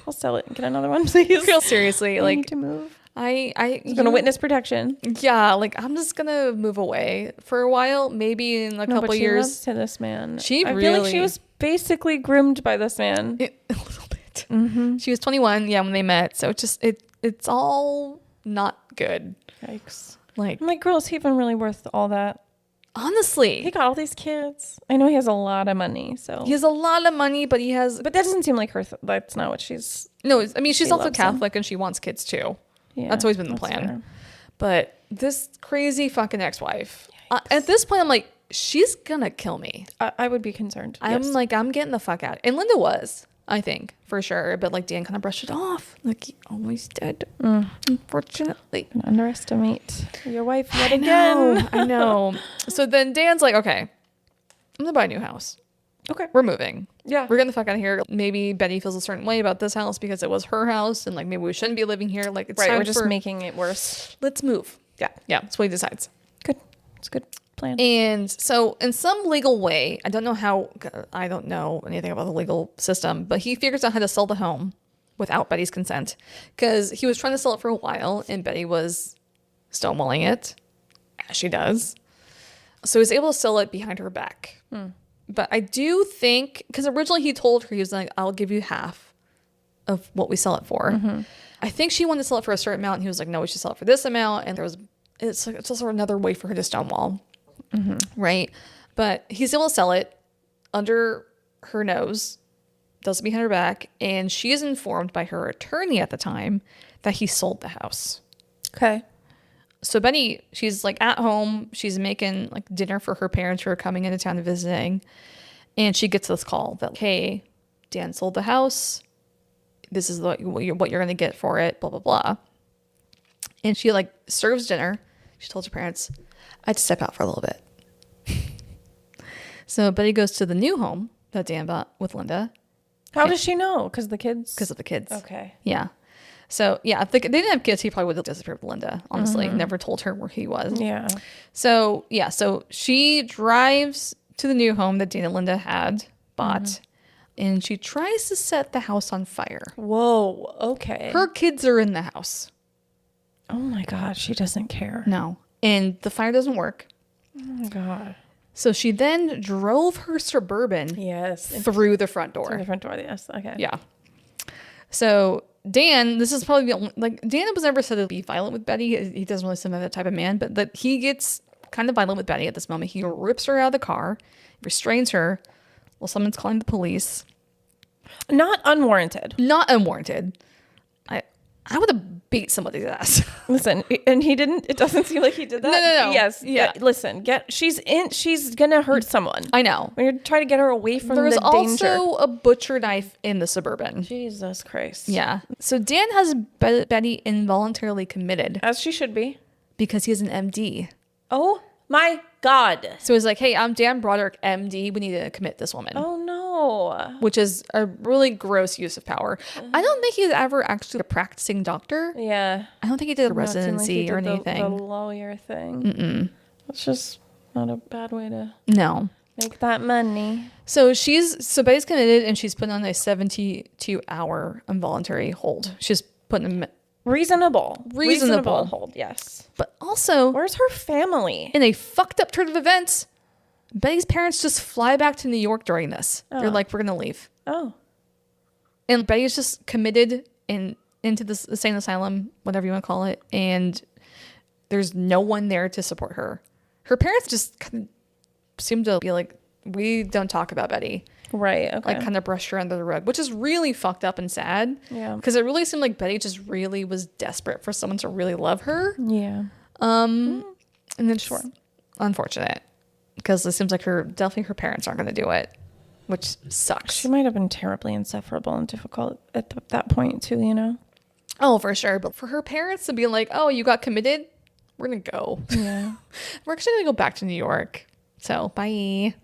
I'll sell it and get another one, please. Real seriously, like, need to move. I'm gonna witness protection. Yeah, like, I'm just gonna move away for a while. Maybe in a couple years. Loves to this man. I feel like she was basically groomed by this man. A little bit. She was 21, when they met. So it's all not good. Yikes! Like, I'm like, girl, is he even really worth all that? Honestly, he got all these kids. I know he has a lot of money, so he has a lot of money, but that doesn't seem like her. That's not what she's. No, I mean, she's also Catholic and she wants kids too. Yeah, that's always been the plan. Fair. But this crazy fucking ex-wife, at this point, I'm like, she's gonna kill me. I would be concerned. I'm like, I'm getting the fuck out. And Linda was, I think, for sure. But like, Dan kind of brushed it off. Like, he always did. Unfortunately. Don't underestimate your wife yet again. I know. So then Dan's like, okay, I'm gonna buy a new house. Okay. We're moving. Yeah. We're getting the fuck out of here. Maybe Betty feels a certain way about this house because it was her house and like maybe we shouldn't be living here. Like, it's time we're just making it worse. Let's move. Yeah. Yeah. That's what he decides. Good. It's a good plan. And so in some legal way, I don't know anything about the legal system, but he figures out how to sell the home without Betty's consent because he was trying to sell it for a while and Betty was stonewalling it, as she does. So he was able to sell it behind her back. But I do think, because originally he told her, he was like, I'll give you half of what we sell it for. I think she wanted to sell it for a certain amount and he was like, no, we should sell it for this amount. And it's also another way for her to stonewall. Right? But he's able to sell it under her nose, does it behind her back, and she is informed by her attorney at the time that he sold the house. Okay. So Betty, she's like at home, she's making like dinner for her parents who are coming into town and visiting, and she gets this call that, hey, Dan sold the house. This is what you're going to get for it, blah, blah, blah. And she like serves dinner. She told her parents, I had to step out for a little bit. So Betty goes to the new home that Dan bought with Linda. How does she know? Because of the kids? Because of the kids. Okay. Yeah. So yeah, if they didn't have kids, he probably would have disappeared with Linda. Honestly, never told her where he was. Yeah. So yeah, so she drives to the new home that Dana and Linda had bought, and she tries to set the house on fire. Whoa. Okay. Her kids are in the house. Oh my God. She doesn't care. No, and the fire doesn't work. Oh my God. So she then drove her Suburban Yes. through the front door. Through the front door. Yes. Okay. Yeah. So Dan, this is probably the only, like, Dan was never said to be violent with Betty. He doesn't really seem like that type of man, but that he gets kind of violent with Betty at this moment. He rips her out of the car, restrains her while someone's calling the police. Not unwarranted. Not unwarranted. I would have beat somebody's ass. Listen, and he didn't. It doesn't seem like he did that. No. Yes. Yeah. Listen. She's gonna hurt someone. I know. When you're trying to get her away from There's the danger. also a butcher knife in the Suburban. Jesus Christ. Yeah. So Dan has Betty involuntarily committed As she should be. because he has an MD. Oh my God. So he's like, hey, I'm Dan Broderick, MD. We need to commit this woman. Oh no. Which is a really gross use of power. I don't think he's ever actually a practicing doctor. Yeah. I don't think he did a Not seem like residency he did or the anything. lawyer thing. It's just not a bad way to No. make that money. So Betty's committed, and she's put on a 72-hour involuntary hold. She's putting him, Reasonable Reasonable. hold. Yes. but also Where's her family? in a fucked up turn of events, Betty's parents just fly back to New York during this. They're like, we're gonna leave, Oh. and Betty's just committed into this insane asylum, whatever you want to call it, and there's no one there to support her. Her parents just kind of seem to be like, we don't talk about Betty. Right. Okay. Like kind of brush her under the rug, which is really fucked up and sad. Yeah. Because it really seemed like Betty just really was desperate for someone to really love her. Yeah. And then sure, unfortunate, because it seems like definitely her parents aren't going to do it, which sucks. She might have been terribly insufferable and difficult at that point too, you know? Oh, for sure. But for her parents to be like, oh, you got committed, we're going to go. Yeah. We're actually going to go back to New York. So bye.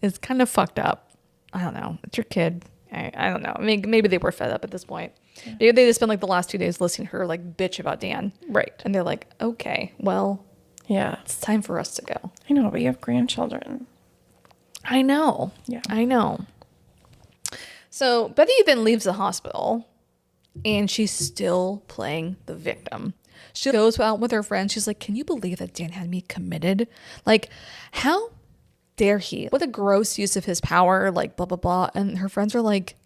It's kind of fucked up. I don't know. It's your kid. I don't know. I mean, maybe they were fed up at this point. Yeah. Maybe they just spent like the last 2 days listening to her like bitch about Dan. Right. And they're like, okay, well, yeah, it's time for us to go. I know, but you have grandchildren. I know. Yeah. I know. So Betty then leaves the hospital and she's still playing the victim. She goes out with her friends. She's like, can you believe that Dan had me committed? Like, how dare he? What a gross use of his power, like blah, blah, blah. And her friends are like,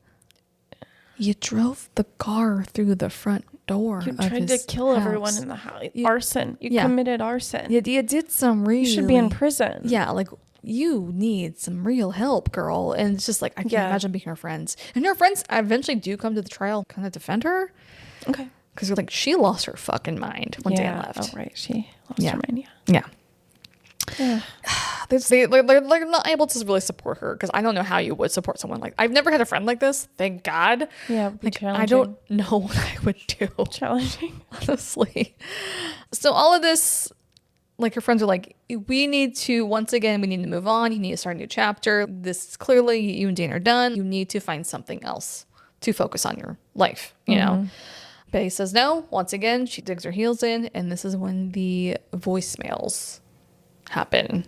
you drove the car through the front door. You tried to kill everyone in the house. Arson. You committed arson. You did some really... You should be in prison. Yeah, like, you need some real help, girl. And it's just like, I can't imagine being her friends. And her friends eventually do come to the trial, kind of defend her. Okay. Because they're like, she lost her fucking mind when Dan left. Oh, right. She lost her mind, Yeah. They're not able to really support her because I don't know how you would support someone like... I've never had a friend like this, thank God. Yeah, like, I don't know what I would do. Challenging. Honestly. So all of this, like, her friends are like, we need to move on. You need to start a new chapter. This is clearly, you and Dan are done. You need to find something else to focus on your life, you know? Betty says no. Once again, she digs her heels in, and this is when the voicemails happen.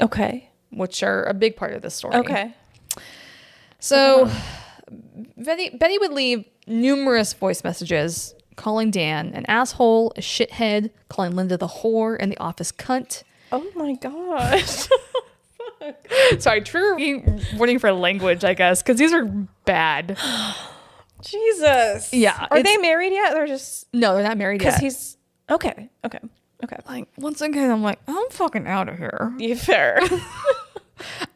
Okay. Which are a big part of this story. Okay. So Betty would leave numerous voice messages calling Dan an asshole, a shithead, calling Linda the whore and the office cunt. Oh my gosh. Sorry, true warning for language, I guess, because these are bad. Jesus. Yeah. Are they married yet? They're just... No, they're not married yet. Because he's... Okay. Like, once again, I'm like, I'm fucking out of here. You fair.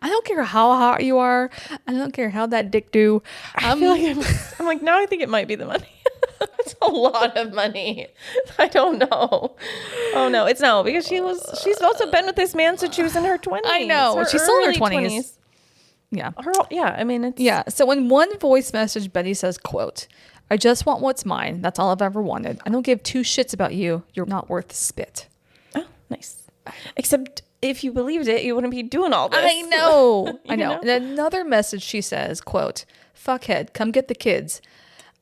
I don't care how hot you are. I don't care how that dick do. I feel like I'm like, now I think it might be the money. It's a lot of money. I don't know. Oh no, it's no, because she's also been with this man since she was in her 20s. I know. She's still in her 20s. Yeah. I mean, it's... Yeah. So in one voice message, Betty says, quote, I just want what's mine. That's all I've ever wanted. I don't give two shits about you. You're not worth spit. Oh, nice. Except if you believed it, you wouldn't be doing all this. I know. I know. And another message she says, quote, fuckhead, come get the kids.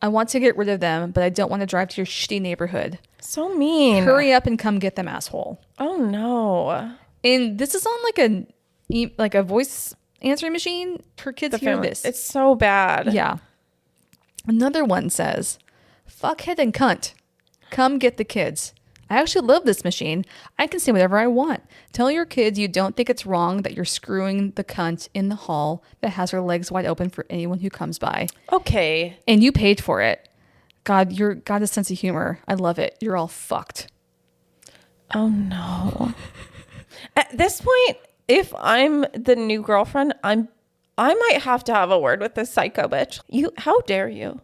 I want to get rid of them, but I don't want to drive to your shitty neighborhood. So mean. Hurry up and come get them, asshole. Oh no. And this is on like a voice answering machine. Her kids hear this. It's so bad. Yeah. Another one says, fuckhead and cunt. Come get the kids. I actually love this machine. I can say whatever I want. Tell your kids you don't think it's wrong that you're screwing the cunt in the hall that has her legs wide open for anyone who comes by. Okay. And you paid for it. God, you're got a sense of humor. I love it. You're all fucked. Oh no. At this point, if I'm the new girlfriend, I might have to have a word with this psycho bitch. How dare you?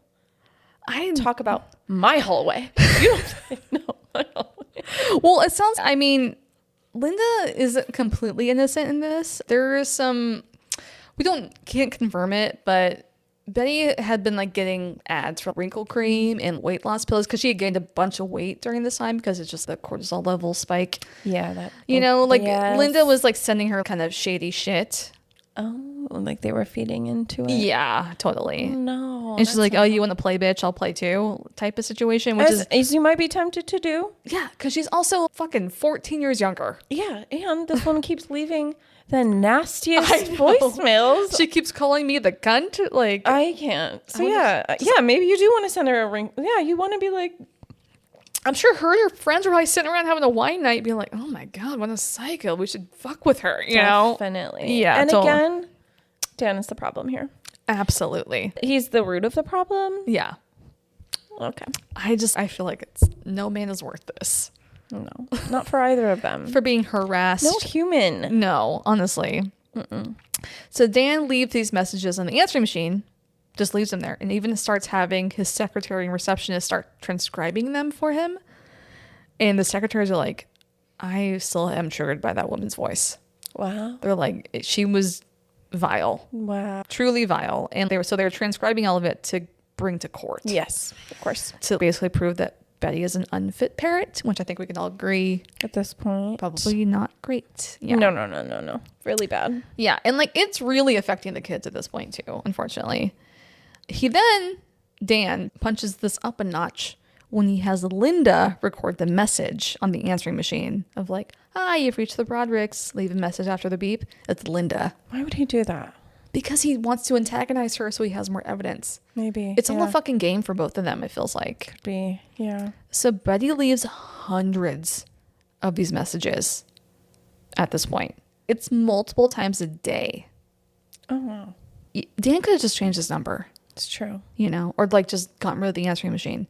I talk about my hallway. You don't know my hallway. Well, it sounds, I mean, Linda isn't completely innocent in this. There is some, can't confirm it, but Betty had been like getting ads for wrinkle cream and weight loss pills because she had gained a bunch of weight during this time because it's just the cortisol level spike. Yeah. Yes. Linda was like sending her kind of shady shit. Oh, like they were feeding into it. Yeah, totally. No. And she's like, oh, you want to play, bitch? I'll play too type of situation. Which as you might be tempted to do. Yeah, because she's also fucking 14 years younger. Yeah, and this one keeps leaving the nastiest voicemails. She keeps calling me the cunt. Like, I can't. So maybe you do want to send her a ring. Yeah, you want to be like, I'm sure her and her friends were probably sitting around having a wine night being like, oh my God, what a psycho. We should fuck with her, you know? Definitely. Yeah. And again, Dan is the problem here. Absolutely. He's the root of the problem? Yeah. Okay. I feel like no man is worth this. No, not for either of them. For being harassed. No human. No, honestly. Mm-mm. So Dan leaves these messages on the answering machine, just leaves them there, and even starts having his secretary and receptionist start transcribing them for him. And the secretaries are like, I still am triggered by that woman's voice. Wow. They're like, she was vile. Wow. Truly vile. And they were transcribing all of it to bring to court. Yes, of course. To basically prove that Betty is an unfit parent, which I think we can all agree at this point. Probably not great. Yeah. No. Really bad. Yeah. And like, it's really affecting the kids at this point too, unfortunately. Dan punches this up a notch when he has Linda record the message on the answering machine of like, hi, you've reached the Brodericks. Leave a message after the beep. It's Linda. Why would he do that? Because he wants to antagonize her so he has more evidence. Maybe. It's all a fucking game for both of them, it feels like. Could be, yeah. So Betty leaves hundreds of these messages at this point. It's multiple times a day. Oh, wow. Dan could have just changed his number. It's true. You know, or like just gotten rid of the answering machine.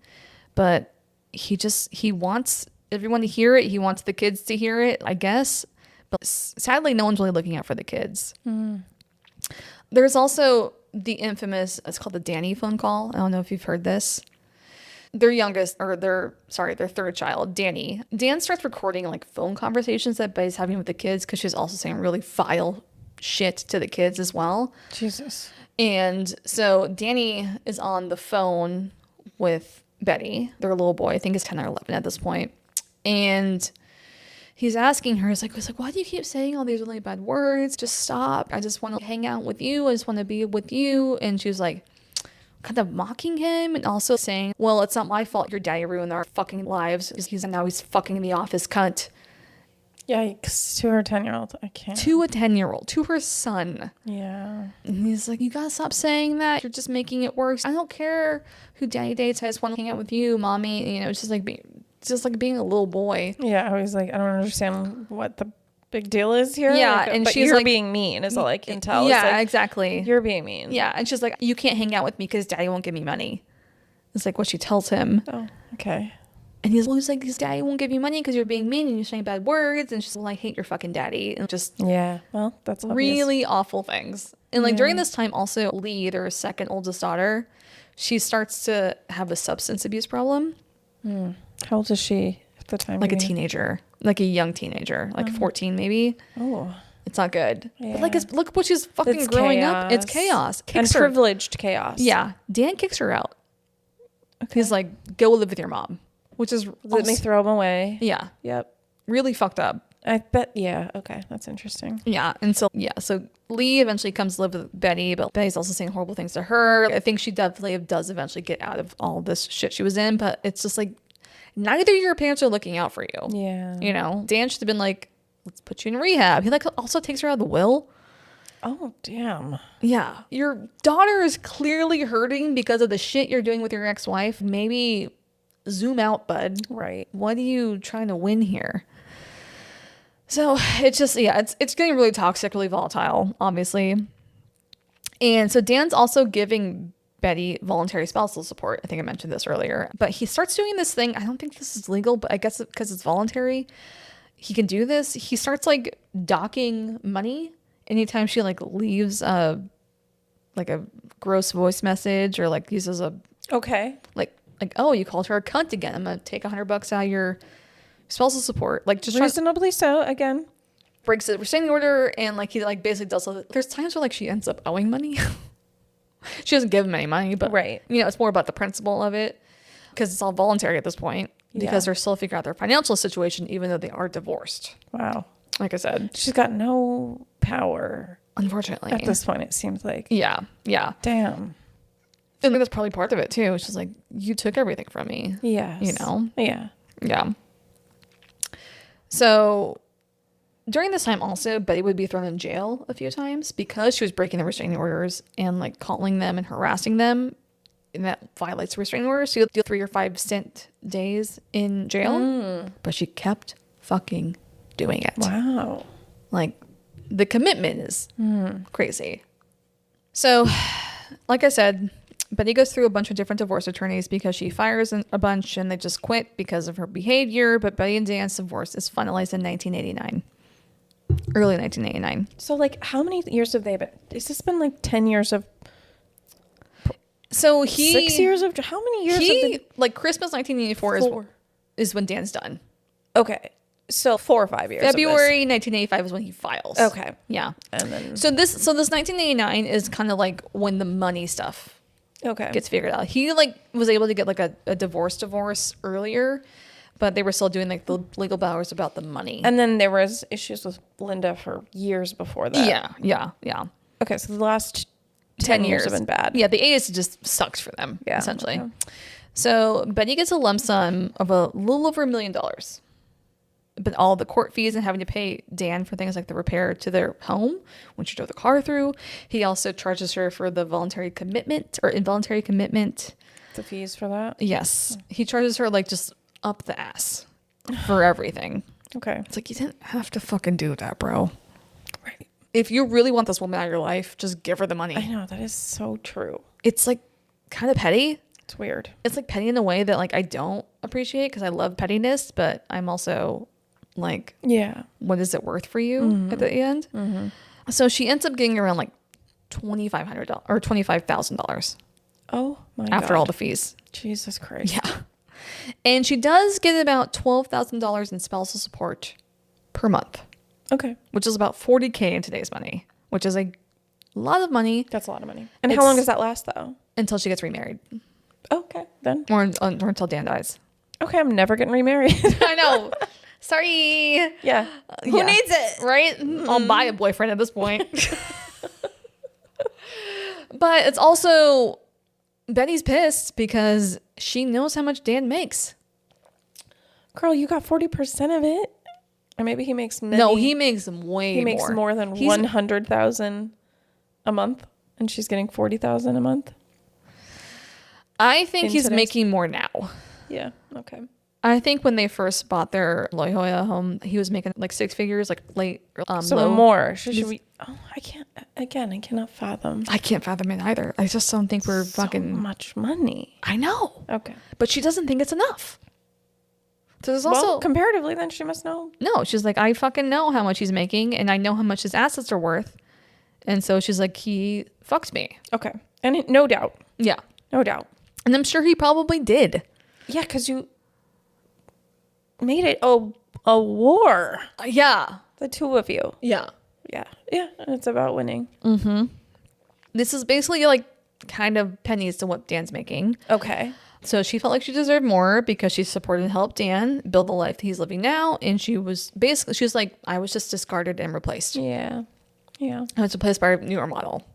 But he wants everyone to hear it. He wants the kids to hear it, I guess. But sadly, no one's really looking out for the kids. Mm. There's also the infamous, it's called the Danny phone call. I don't know if you've heard this. Their third child, Danny. Dan starts recording like phone conversations that Betty's having with the kids because she's also saying really vile shit to the kids as well. Jesus. And so Danny is on the phone with Betty, their little boy. I think he's 10 or 11 at this point. And he's asking her, he's like, why do you keep saying all these really bad words? Just stop. I just want to hang out with you. I just want to be with you. And she was like, kind of mocking him and also saying, well, it's not my fault your daddy ruined our fucking lives. He's fucking the office cunt. Yikes. To her 10-year-old. I can't. To a 10-year-old. To her son. Yeah. And he's like, you gotta stop saying that. You're just making it worse. I don't care who daddy dates. I just want to hang out with you, mommy. You know, it's just like being a little boy. Yeah. I was like, I don't understand what the big deal is here. Yeah. Like, and but she's you're like, being mean is all I can tell. Yeah, like, exactly. You're being mean. Yeah. And she's like, you can't hang out with me because daddy won't give me money. It's like what she tells him. Oh, okay. And he's like, his daddy won't give you money because you're being mean and you're saying bad words. And she's like, I hate your fucking daddy. And just yeah, well, that's really awful things. And like during this time, also Lee, their second oldest daughter, she starts to have a substance abuse problem. Mm. How old is she at the time? Like a teenager, like a young teenager, like 14 maybe. Oh, it's not good. Yeah. But like, look what she's fucking growing up. It's chaos. And privileged chaos. Yeah, Dan kicks her out. Okay. He's like, go live with your mom. Which is let me throw him away. Yeah. Yep. Really fucked up. I bet. Yeah. Okay. That's interesting. Yeah. And so Lee eventually comes to live with Betty, but Betty's also saying horrible things to her. I think she definitely does eventually get out of all this shit she was in, but it's just like, neither of your parents are looking out for you. Yeah. You know, Dan should have been like, let's put you in rehab. He like also takes her out of the will. Oh, damn. Yeah. Your daughter is clearly hurting because of the shit you're doing with your ex-wife. Maybe zoom out, bud. Right. What are you trying to win here? So it's just, yeah, it's getting really toxic, really volatile, obviously. And so Dan's also giving Betty voluntary spousal support. I think I mentioned this earlier. But he starts doing this thing. I don't think this is legal, but I guess because it's voluntary, he can do this. He starts like docking money anytime she like leaves a gross voice message or like uses a like oh, you called her a cunt again. I'm gonna take $100 out of your spousal support. Like just reasonably so. Again, breaks the restraining order and like he like basically does. There's times where like she ends up owing money. She doesn't give him any money, but right. You know, it's more about the principle of it because it's all voluntary at this point because they're still figuring out their financial situation even though they are divorced. Wow. Like I said, she's got no power. Unfortunately, at this point, it seems like. Yeah. Damn. I think that's probably part of it too. It's just like you took everything from me. Yes. You know. Yeah. So during this time also, Betty would be thrown in jail a few times because she was breaking the restraining orders and like calling them and harassing them. And that violates the restraining order. So you'll do 3 or 5 stint days in jail. But she kept fucking doing it. Wow. Like the commitment is crazy. So like I said, Betty goes through a bunch of different divorce attorneys because she fires a bunch and they just quit because of her behavior. But Betty and Dan's divorce is finalized in 1989. Early 1989. So like how many years have they been? Has this been like 10 years of... So 6 years of... How many years have they... Like Christmas 1984 is when Dan's done. Okay. So 4 or 5 years. February 1985 is when he files. Okay. Yeah. And then... So this 1989 is kind of like when the money stuff gets figured out. He like was able to get like a divorce earlier, but they were still doing like the legal battles about the money. And then there was issues with Linda for years before that. Yeah. Okay, so the last 10 years have been bad. Yeah, the 80s just sucks for them, essentially. Okay. So Betty gets a lump sum of a little over $1 million. But all the court fees and having to pay Dan for things like the repair to their home when she drove the car through. He also charges her for the voluntary commitment or involuntary commitment. The fees for that? Yes. He charges her like just up the ass for everything. Okay. It's like, you didn't have to fucking do that, bro. Right. If you really want this woman out of your life, just give her the money. I know, that is so true. It's like kind of petty. It's weird. It's like petty in a way that like I don't appreciate because I love pettiness, but I'm also like, what is it worth for you at the end? So she ends up getting around like $2,500 or $25,000. Oh my God. After all the fees. Jesus Christ. Yeah. And she does get about $12,000 in spousal support per month. Okay. Which is about $40K in today's money, which is a lot of money. That's a lot of money. And how long does that last though? Until she gets remarried. Okay, then. Or until Dan dies. Okay, I'm never getting remarried. I know. Sorry. Yeah. Who needs it? Right? I'll buy a boyfriend at this point. But it's also Betty's pissed because she knows how much Dan makes. Girl, you got 40% of it. Or maybe he makes many. No, he makes way more. He makes more than 100,000 a month, and she's getting 40,000 a month. I think he's making more now. Yeah. Okay. I think when they first bought their La Jolla home, he was making like 6 figures, like late. So low. More. Should we? Oh, I can't. Again, I cannot fathom. I can't fathom it either. I just don't think we're fucking so much money. I know. Okay. But she doesn't think it's enough. So there's also comparatively, then she must know. No, she's like, I fucking know how much he's making, and I know how much his assets are worth, and so she's like, he fucked me. Okay, and no doubt. Yeah, no doubt. And I'm sure he probably did. Yeah, because you made it a war. Yeah, the two of you. Yeah. And it's about winning. Mm-hmm. This is basically like kind of pennies to what Dan's making. Okay. So she felt like she deserved more because she supported and helped Dan build the life that he's living now. And she was like, I was just discarded and replaced. Yeah. Yeah. And it's replaced by a newer model.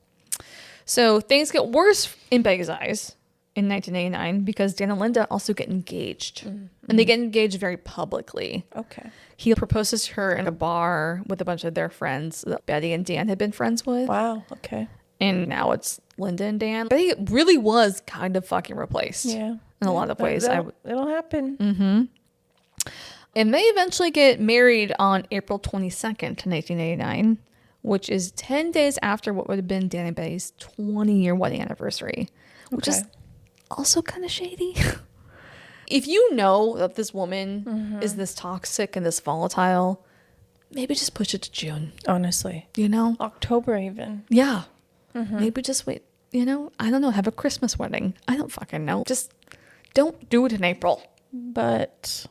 So things get worse in Betty's eyes in 1989 because Dan and Linda also get engaged. Mm-hmm. And they get engaged very publicly. Okay. He proposes to her in a bar with a bunch of their friends that Betty and Dan had been friends with. Wow. Okay. And now it's Linda and Dan. Betty really was kind of fucking replaced. Yeah. In a lot of ways. It'll happen. Mm-hmm. And they eventually get married on April 22nd, 1989, which is 10 days after what would have been Dan and Betty's 20-year wedding anniversary, which is also kind of shady. If you know that this woman is this toxic and this volatile, maybe just push it to June. Honestly. You know? October even. Yeah. Maybe just wait. You know? I don't know. Have a Christmas wedding. I don't fucking know. Just don't do it in April. But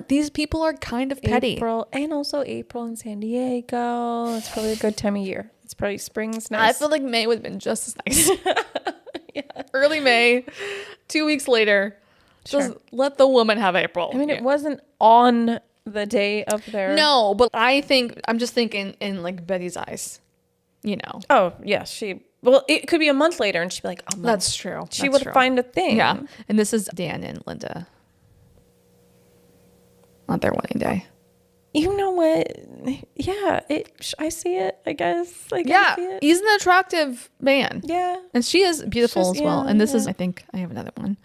these people are kind of petty. April in San Diego. It's probably a good time of year. It's probably spring's nice. I feel like May would have been just as nice. Yeah. Early May, 2 weeks later. Just let the woman have April. I mean, it wasn't on the day of their... No, but I'm just thinking in like Betty's eyes, you know. Oh, yeah, well, it could be a month later and she'd be like, oh, that's true. She would find a thing. Yeah. And this is Dan and Linda. On their wedding day. You know what? Yeah, I see it, I guess. Like, yeah, he's an attractive man. Yeah. And she is beautiful as well. And this is, I think, I have another one.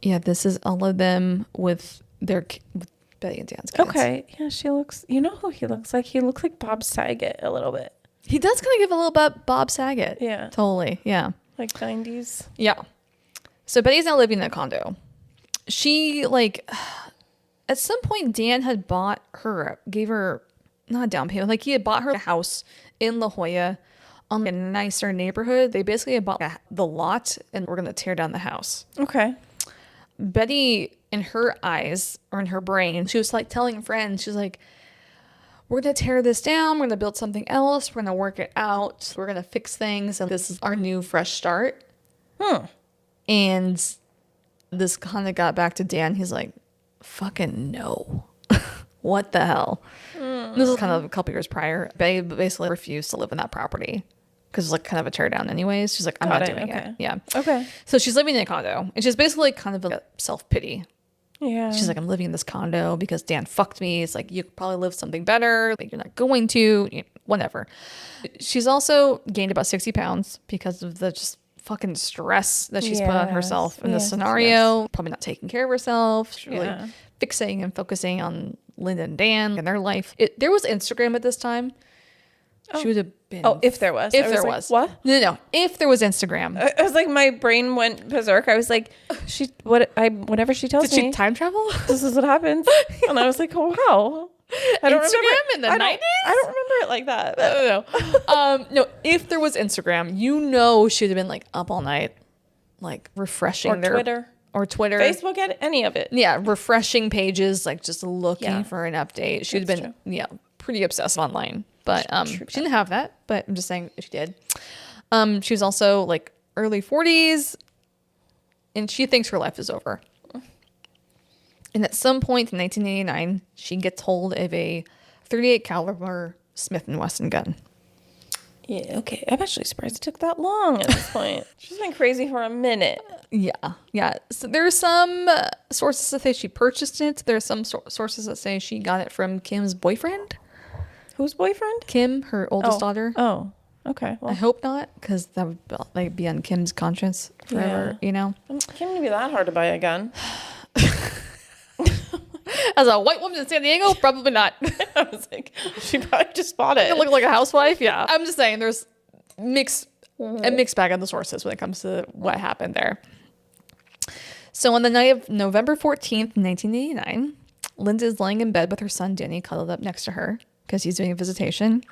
Yeah, this is all of them with with Betty and Dan's kids. Okay. Yeah, she looks, you know who he looks like? He looks like Bob Saget a little bit. He does kind of give a little bit Bob Saget. Yeah. Totally. Yeah. Like 90s. Yeah. So Betty's now living in a condo. She, at some point, Dan had gave her, not a down payment, he had bought her a house in La Jolla on a nicer neighborhood. They basically had bought the lot and we're going to tear down the house. Okay. Betty, in her eyes or in her brain, she was telling friends, she's like, we're going to tear this down. We're going to build something else. We're going to work it out. We're going to fix things. And this is our new fresh start. And this kind of got back to Dan. He's like, fucking no. What the hell? This is kind of a couple years prior. Betty basically refused to live in that property because it's kind of a tear down anyways. She's like, I'm not doing it. Yeah. Okay. So she's living in a condo and she's basically kind of a self-pity. Yeah. She's like, I'm living in this condo because Dan fucked me. It's like, you could probably live something better. You're not going to, whatever. She's also gained about 60 pounds because of the just fucking stress that she's put on herself in this scenario. Probably not taking care of herself. She's really fixing and focusing on Linda and Dan and their life. There was Instagram at this time. She would have been. Oh, if there was. If there was. What? No. If there was Instagram. I was like, my brain went berserk. I was like, whenever she tells me. Did she time travel? This is what happens. And I was like, oh, wow. I don't Instagram in the 90s? I don't remember it like that. No, if there was Instagram, she'd have been up all night, refreshing or Twitter, Facebook, any of it. Yeah, refreshing pages, just looking for an update. She'd have been pretty obsessed online, but she didn't have that. But I'm just saying, if she did, she was also early 40s, and she thinks her life is over. And at some point in 1989, she gets hold of a .38 caliber Smith & Wesson gun. Yeah, okay. I'm actually surprised it took that long at this point. She's been crazy for a minute. Yeah. So there are some sources that say she purchased it. There are some sources that say she got it from Kim's boyfriend. Whose boyfriend? Kim, her oldest daughter. Oh, okay. Well, I hope not, because that would be on Kim's conscience forever, Kim wouldn't be that hard to buy a gun. As a white woman in San Diego, probably not. I was like, she probably just bought it. You look like a housewife. Yeah. I'm just saying there's a mixed bag on the sources when it comes to what happened there. So on the night of November 14th, 1989, Linda is laying in bed with her son, Danny, cuddled up next to her because he's doing a visitation,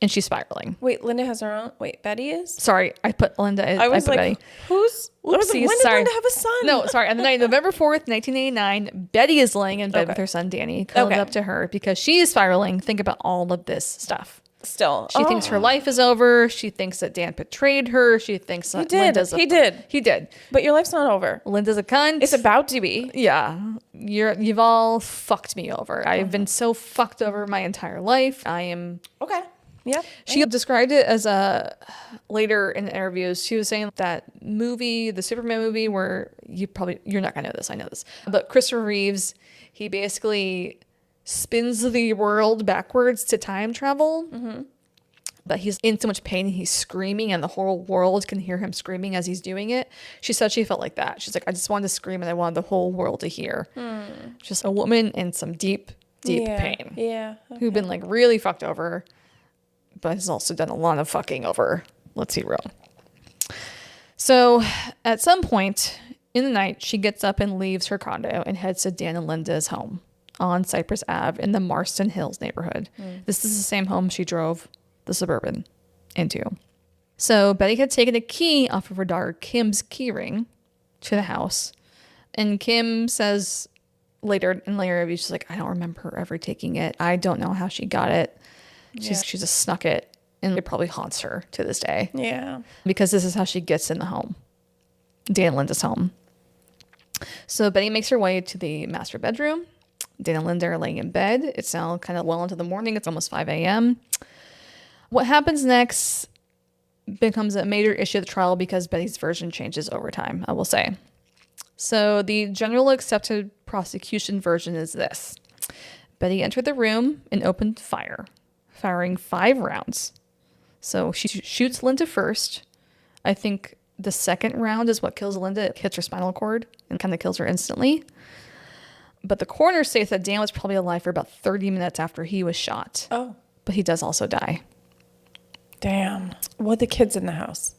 and she's spiraling. Wait, Linda has her own? Wait, Betty is? Sorry, I put Linda. I was like, Betty. Who's? Oopsies, when did Linda have a son? No, sorry. On the night of November 4th, 1989, Betty is laying in bed with her son, Danny, cuddled up to her because she is spiraling. Think about all of this stuff. Still. She thinks her life is over. She thinks that Dan betrayed her. She thinks that He did. He did. But your life's not over. Linda's a cunt. It's about to be. Yeah. You've all fucked me over. I've been so fucked over my entire life. I am... Okay. Yep. She described it as later in the interviews, she was saying that movie, the Superman movie, where you're not gonna know this, I know this, but Christopher Reeves, he basically spins the world backwards to time travel. But he's in so much pain, he's screaming, and the whole world can hear him screaming as he's doing it. She said she felt like that. She's like, I just wanted to scream, and I wanted the whole world to hear. Just a woman in some deep pain. Yeah. Okay. Who've been like really fucked over, but has also done a lot of fucking over. Let's be real. So at some point in the night, she gets up and leaves her condo and heads to Dan and Linda's home on Cypress Ave in the Marston Hills neighborhood. This is the same home she drove the Suburban into. So Betty had taken a key off of her daughter Kim's key ring to the house. And Kim says later she's like, I don't remember her ever taking it. I don't know how she got it. She just snuck it, and it probably haunts her to this day. Yeah. Because this is how she gets in the home. Dan and Linda's home. So Betty makes her way to the master bedroom. Dan and Linda are laying in bed. It's now kind of well into the morning. It's almost 5 a.m. What happens next becomes a major issue of the trial because Betty's version changes over time, I will say. So the general accepted prosecution version is this. Betty entered the room and opened fire, firing 5 rounds. So she shoots Linda first. I think the second round is what kills Linda. It hits her spinal cord and kind of kills her instantly. But the coroner states that Dan was probably alive for about 30 minutes after he was shot. Oh. But he does also die. Damn. What the kids in the house?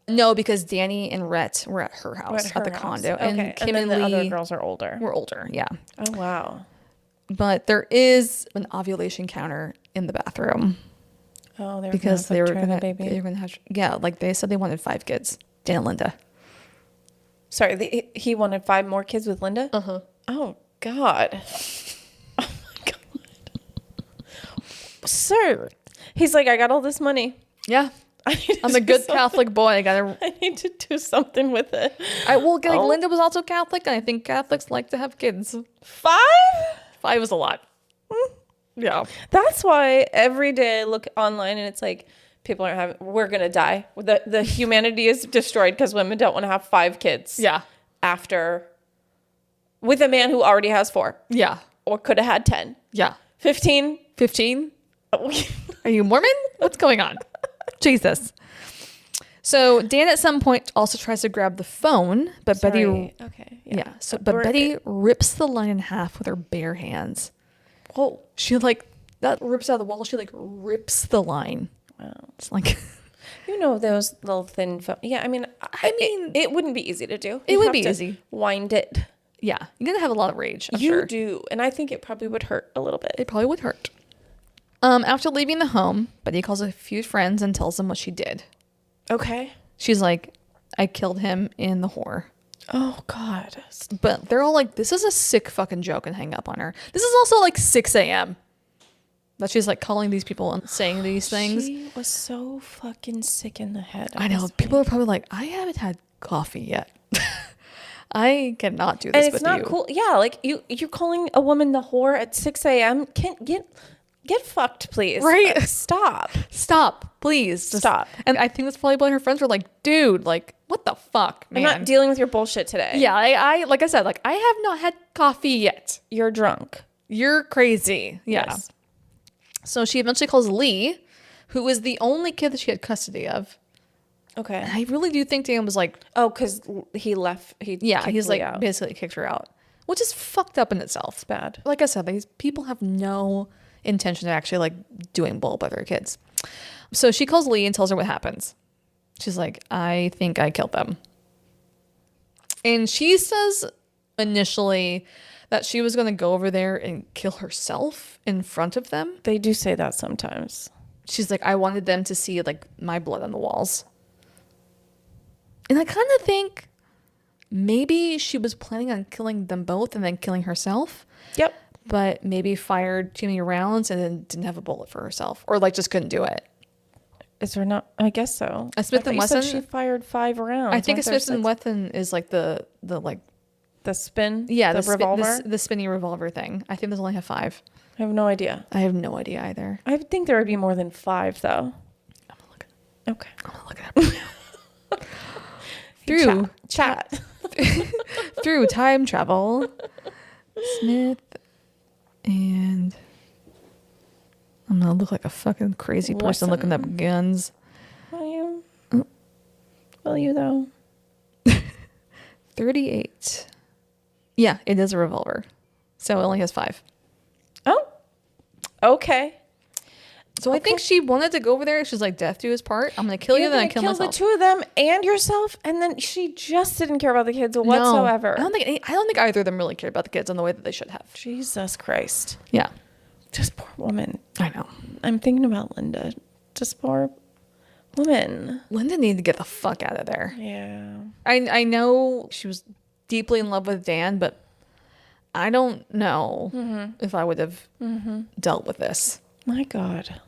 No, because Danny and Rhett were at her house, at the condo. Okay. And Kim and and the Lee other girls are older. were older, yeah. Oh, wow. But there is an ovulation counter in the bathroom. Oh, because they were gonna have, yeah, like they said they wanted 5 kids. Dan and Linda. Sorry, he wanted 5 more kids with Linda? Uh-huh. Oh, God. Oh, my God. Sir. He's like, I got all this money. Yeah. I'm a good Catholic boy. I need to do something with it. Linda was also Catholic, and I think Catholics like to have kids. 5? 5 is a lot. Yeah. That's why every day I look online and it's like, people are having, we're going to die. The humanity is destroyed because women don't want to have 5 kids. Yeah. With a man who already has 4. Yeah. Or could have had 10. Yeah. 15. 15? Are you Mormon? What's going on? Jesus. So Dan at some point also tries to grab the phone, but Sorry. Betty... Okay. Yeah. But Betty rips the line in half with her bare hands. Whoa. She that rips out of the wall. She rips the line. Wow. It's like... those little thin phone. Yeah, I mean, it wouldn't be easy to do. It would be easy. Wind it. Yeah. You're going to have a lot of rage, I'm you sure. do. And I think it probably would hurt a little bit. It probably would hurt. After leaving the home, Betty calls a few friends and tells them what she did. Okay. She's like, I killed him in the whore. Oh, God. But they're all like, this is a sick fucking joke, and hang up on her. This is also like 6 a.m. that she's like calling these people and saying these things. She was so fucking sick in the head. I know. People are probably like, I haven't had coffee yet. I cannot do this with you. And it's not cool. Yeah, like you're calling a woman the whore at 6 a.m. Can't get fucked, please. Right? Stop, please. Stop. And I think that's probably why her friends were like, dude, like, what the fuck, man? I'm not dealing with your bullshit today. Yeah, I like I said, like, I have not had coffee yet. You're drunk. You're crazy. Yeah. Yes. So she eventually calls Lee, who is the only kid that she had custody of. Okay. And I really do think Dan was like, oh, because he left. He's like out. basically kicked her out, which is fucked up in itself. It's bad. Like I said, these people have no intention of actually like doing bull by their kids. So she calls Lee and tells her what happens. She's like, I think I killed them. And she says initially that she was going to go over there and kill herself in front of them. They do say that sometimes. She's like, I wanted them to see like my blood on the walls. And I kind of think maybe she was planning on killing them both and then killing herself. Yep. But maybe fired too many rounds and then didn't have a bullet for herself, or like just couldn't do it. Is there not? I guess so. A Smith and Wesson. She fired 5 rounds. I think a Smith and Wesson is like the like the spin. Yeah, the revolver. the spinny revolver thing. I think there's only have 5. I have no idea. I have no idea either. I think there would be more than 5, though. I'm gonna look Okay. I'm gonna look it up through Chat. through time travel. Smith and I'm gonna look like a fucking crazy person looking up guns. Will you? Will you, though? 38. Yeah, it is a revolver. So it only has 5. Oh. Okay. So I think she wanted to go over there. She's like, death do his part. I'm going to kill you, then I kill myself. the 2 of them and yourself. And then she just didn't care about the kids whatsoever. No, I don't think either of them really cared about the kids in the way that they should have. Jesus Christ. Yeah. Just poor woman. I know. I'm thinking about Linda. Just poor woman. Linda needed to get the fuck out of there. Yeah. I know she was deeply in love with Dan, but I don't know if I would have dealt with this. My God.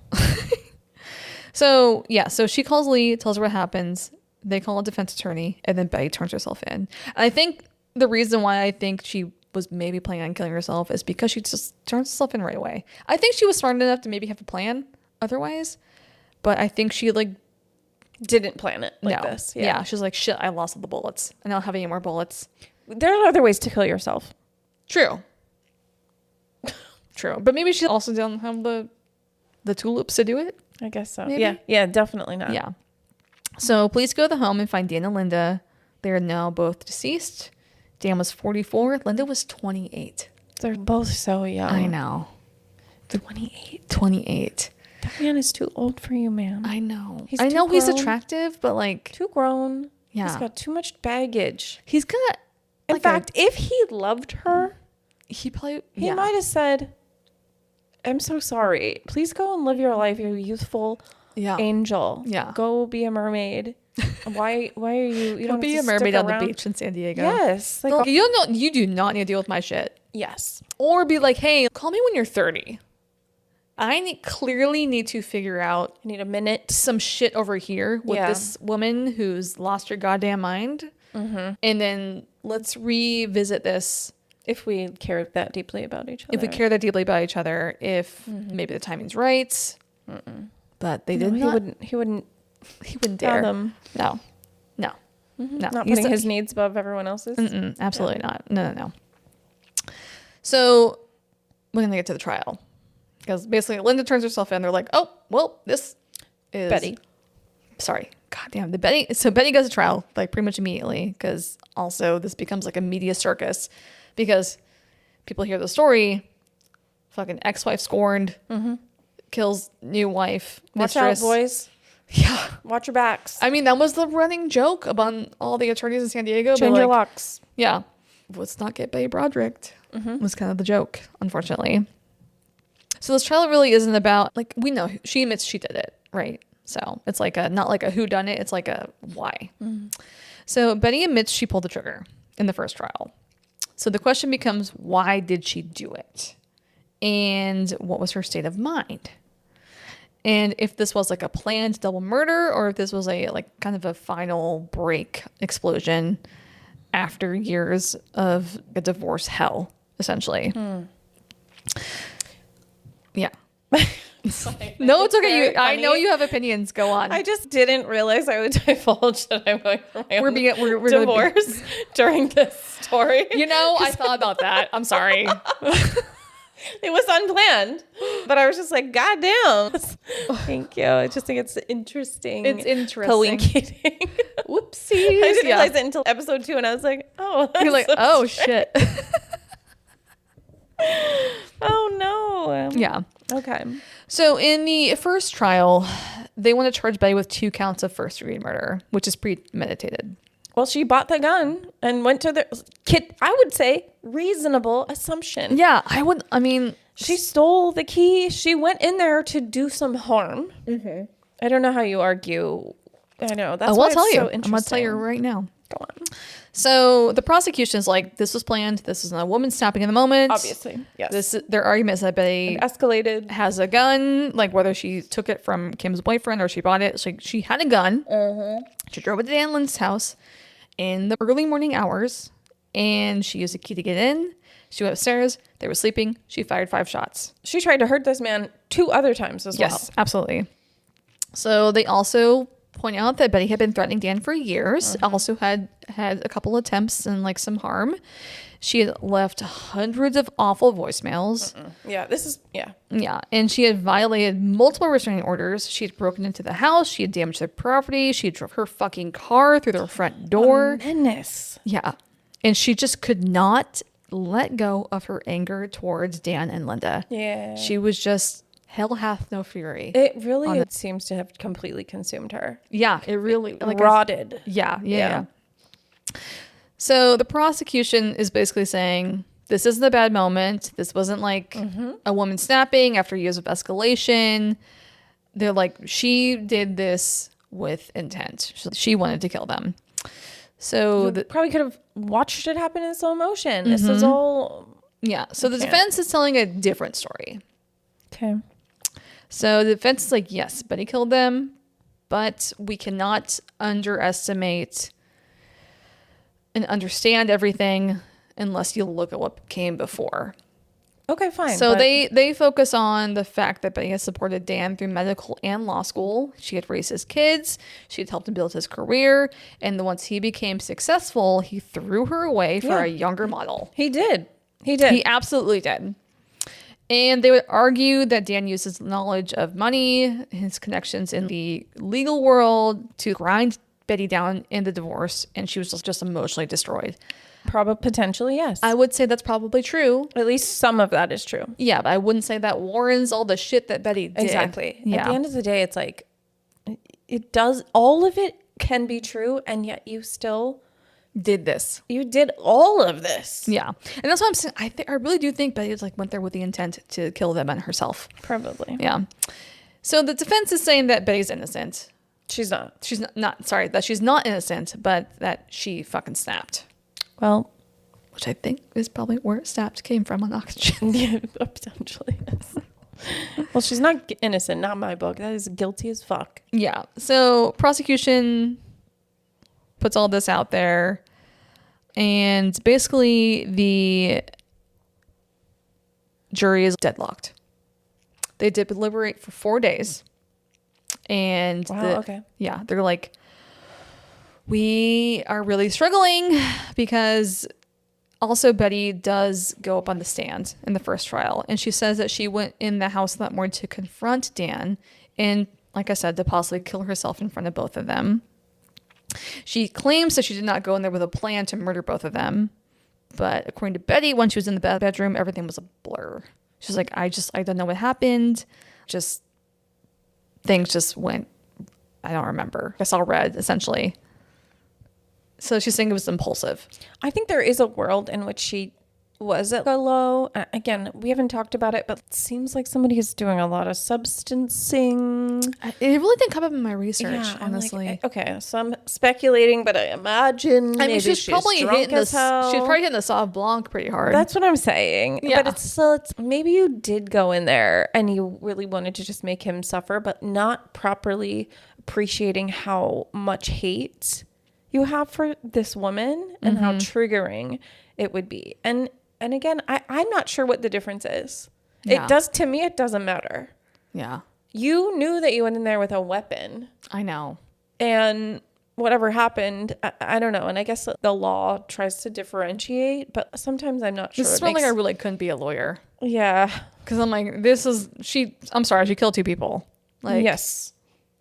So she calls Lee, tells her what happens. They call a defense attorney, and then Betty turns herself in. And I think the reason why I think she was maybe planning on killing herself is because she just turns herself in right away. I think she was smart enough to maybe have a plan otherwise, but I think she didn't plan it like this. Yeah. She's like, shit, I lost all the bullets. I don't have any more bullets. There are other ways to kill yourself. True. But maybe she also didn't have the tulips to do it. I guess so. Maybe? Yeah, definitely not. Yeah. So police go to the home and find Dan and Linda. They are now both deceased. Dan was 44. Linda was 28. They're both so young. I know. 28. That man is too old for you, man. I know. He's he's attractive, but too grown. Yeah. He's got too much baggage. He's got. In fact, if he loved her, he might have said, I'm so sorry. Please go and live your life. You're a youthful angel. Yeah. Go be a mermaid. Why are you don't be a mermaid on the beach in San Diego. Yes. Like, you do not need to deal with my shit. Yes. Or be like, hey, call me when you're 30. I clearly need to figure out. I need a minute. Some shit over here with this woman who's lost her goddamn mind. Mm-hmm. And then let's revisit this. If we care that deeply about each other. If we care that deeply about each other. If maybe the timing's right. Mm-mm. But they did not. He wouldn't dare. Them. No. No. Not putting his needs above everyone else's. Absolutely not. No. So we're going to get to the trial. Because basically Linda turns herself in. They're like, oh, well, this is Betty. Sorry. God damn. So Betty goes to trial like pretty much immediately. Because also this becomes like a media circus. Because people hear the story. Fucking ex-wife scorned. Kills new wife. Mistress. Watch out, boys. Yeah. Watch your backs. I mean, that was the running joke among all the attorneys in San Diego. Change your locks. Yeah. Let's not get Betty Broderick. Was kind of the joke, unfortunately. So this trial really isn't about, like, we know she admits she did it, right? So it's like not like a whodunit, it's like a why. So Betty admits she pulled the trigger in the first trial. So the question becomes, why did she do it? And what was her state of mind? And if this was like a planned double murder, or if this was a like kind of a final break explosion after years of a divorce hell, essentially. Yeah. No, it's okay. I know you have opinions. Go on. I just didn't realize I would divulge that I'm going for my we're divorce during this story. You know, I thought about that. I'm sorry. It was unplanned, but I was just like, God damn. Thank you. I just think it's interesting. It's interesting. Co-linking. Whoopsies. I didn't realize it until episode 2, and I was like, oh, that's you're like, so oh, strange. shit. Oh, no. Yeah. Okay. So in the first trial, they want to charge Betty with 2 counts of first-degree murder, which is premeditated. Well, she bought the gun and went to the kid. I would say reasonable assumption. Yeah, she stole the key. She went in there to do some harm. I don't know how you argue. I know. That's why it's so interesting. I'm going to tell you right now. Go on. So the prosecution is like, this was planned. This is a woman snapping in the moment. Obviously, yes. Their argument is that Betty escalated, has a gun, like whether she took it from Kim's boyfriend or she bought it. So she had a gun. She drove it to Dan Lynn's house in the early morning hours, and she used a key to get in. She went upstairs, They were sleeping. She fired 5 shots. She tried to hurt this man 2 other times as well. Yes, absolutely. So they also point out that Betty had been threatening Dan for years. Also had a couple attempts and like some harm. She had left hundreds of awful voicemails. Yeah, this is, yeah. Yeah, and she had violated multiple restraining orders. She had broken into the house. She had damaged their property. She had drove her fucking car through their front door. Menace. Yeah, and she just could not let go of her anger towards Dan and Linda. Yeah. She was just, hell hath no fury. It really seems to have completely consumed her. Yeah, it really. Like rotted. Yeah. So the prosecution is basically saying, this isn't a bad moment. This wasn't like a woman snapping after years of escalation. They're like, she did this with intent. She wanted to kill them. So Probably could have watched it happen in slow motion. This is all... Yeah. So the defense is telling a different story. Okay. So the defense is like, yes, Betty killed them, but we cannot underestimate and understand everything unless you look at what came before. Okay, fine. So they focus on the fact that Betty has supported Dan through medical and law school. She had raised his kids. She had helped him build his career. And once he became successful, he threw her away for a younger model. He did. He absolutely did. And they would argue that Dan used his knowledge of money, his connections in the legal world to grind Betty down in the divorce, and she was just emotionally destroyed. Probably, potentially, yes. I would say that's probably true. At least some of that is true. Yeah, but I wouldn't say that warrants all the shit that Betty did. Exactly. Yeah. At the end of the day, it's like, it does, all of it can be true, and yet you still did this. You did all of this. Yeah. And that's what I'm saying. I really do think Betty like went there with the intent to kill them and herself. Probably. Yeah. So the defense is saying that Betty's innocent. She's not. She's not sorry, that she's not innocent, but that she fucking snapped. Well, which I think is probably where snapped came from on oxygen. Yeah, potentially. Yes. Well, she's not innocent, not my book. That is guilty as fuck. Yeah. So prosecution puts all this out there, and basically the jury is deadlocked. They deliberate for 4 days. And they're like, we are really struggling because also Betty does go up on the stand in the first trial. And she says that she went in the house that morning to confront Dan and, like I said, to possibly kill herself in front of both of them. She claims that she did not go in there with a plan to murder both of them. But according to Betty, when she was in the bedroom, everything was a blur. She's like, I don't know what happened. Things just went, I don't remember. I saw red, essentially. So she's saying it was impulsive. I think there is a world in which she was at a low. Again, we haven't talked about it, but it seems like somebody is doing a lot of substancing. It really didn't come up in my research, honestly. Like, okay, so I'm speculating, but I imagine maybe she's probably drunk as hell. She's probably hitting the Sauv Blanc pretty hard. That's what I'm saying. Yeah. But it's maybe you did go in there and you really wanted to just make him suffer, but not properly appreciating how much hate you have for this woman and how triggering it would be. And again, I'm not sure what the difference is. Yeah. To me, it doesn't matter. Yeah. You knew that you went in there with a weapon. I know. And whatever happened, I don't know. And I guess the law tries to differentiate, but sometimes I'm not sure. This is like I really couldn't be a lawyer. Yeah. Because I'm like, I'm sorry, she killed 2 people. Like, yes.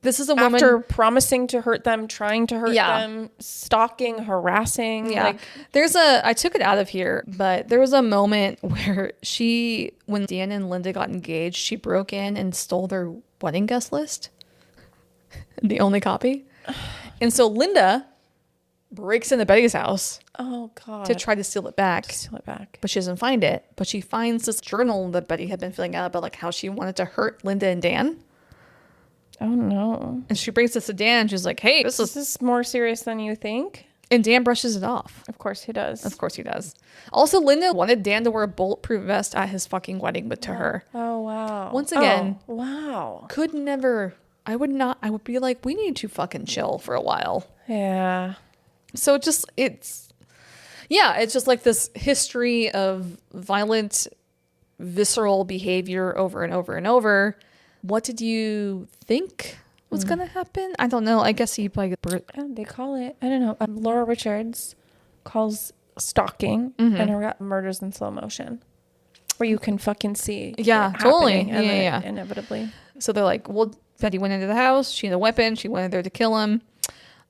This is a woman after promising to hurt them, trying to hurt them, stalking, harassing. Yeah. I took it out of here, but there was a moment where when Dan and Linda got engaged, she broke in and stole their wedding guest list. The only copy. And so Linda breaks into Betty's house. Oh, God. To try to steal it back. But she doesn't find it. But she finds this journal that Betty had been filling out about like how she wanted to hurt Linda and Dan. Oh, no. And she brings this to Dan. She's like, hey, this is more serious than you think. And Dan brushes it off. Of course he does. Also, Linda wanted Dan to wear a bulletproof vest at his fucking wedding to her. Oh, wow. Once again. Oh, wow. Could never. I would be like, we need to fucking chill for a while. Yeah. So it's just like this history of violent visceral behavior over and over and over. What did you think was going to happen? I don't know. I guess he probably... They call it, I don't know. Laura Richards calls stalking and murders in slow motion. Where you can fucking see. Yeah, totally. Yeah. Inevitably. So they're like, well, Betty went into the house. She had a weapon. She went in there to kill him.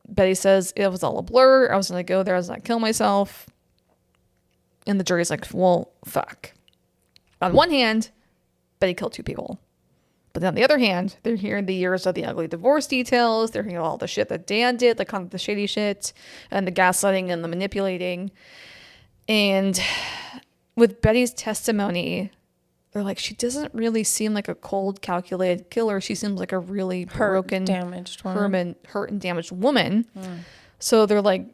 Betty says it was all a blur. I was going to go there. I was going to kill myself. And the jury's like, well, fuck. On one hand, Betty killed 2 people. But on the other hand, they're hearing the years of the ugly divorce details. They're hearing all the shit that Dan did, like kind of the shady shit and the gaslighting and the manipulating. And with Betty's testimony, they're like, she doesn't really seem like a cold, calculated killer. She seems like a really broken, damaged woman. Hurt and damaged woman. So they're like,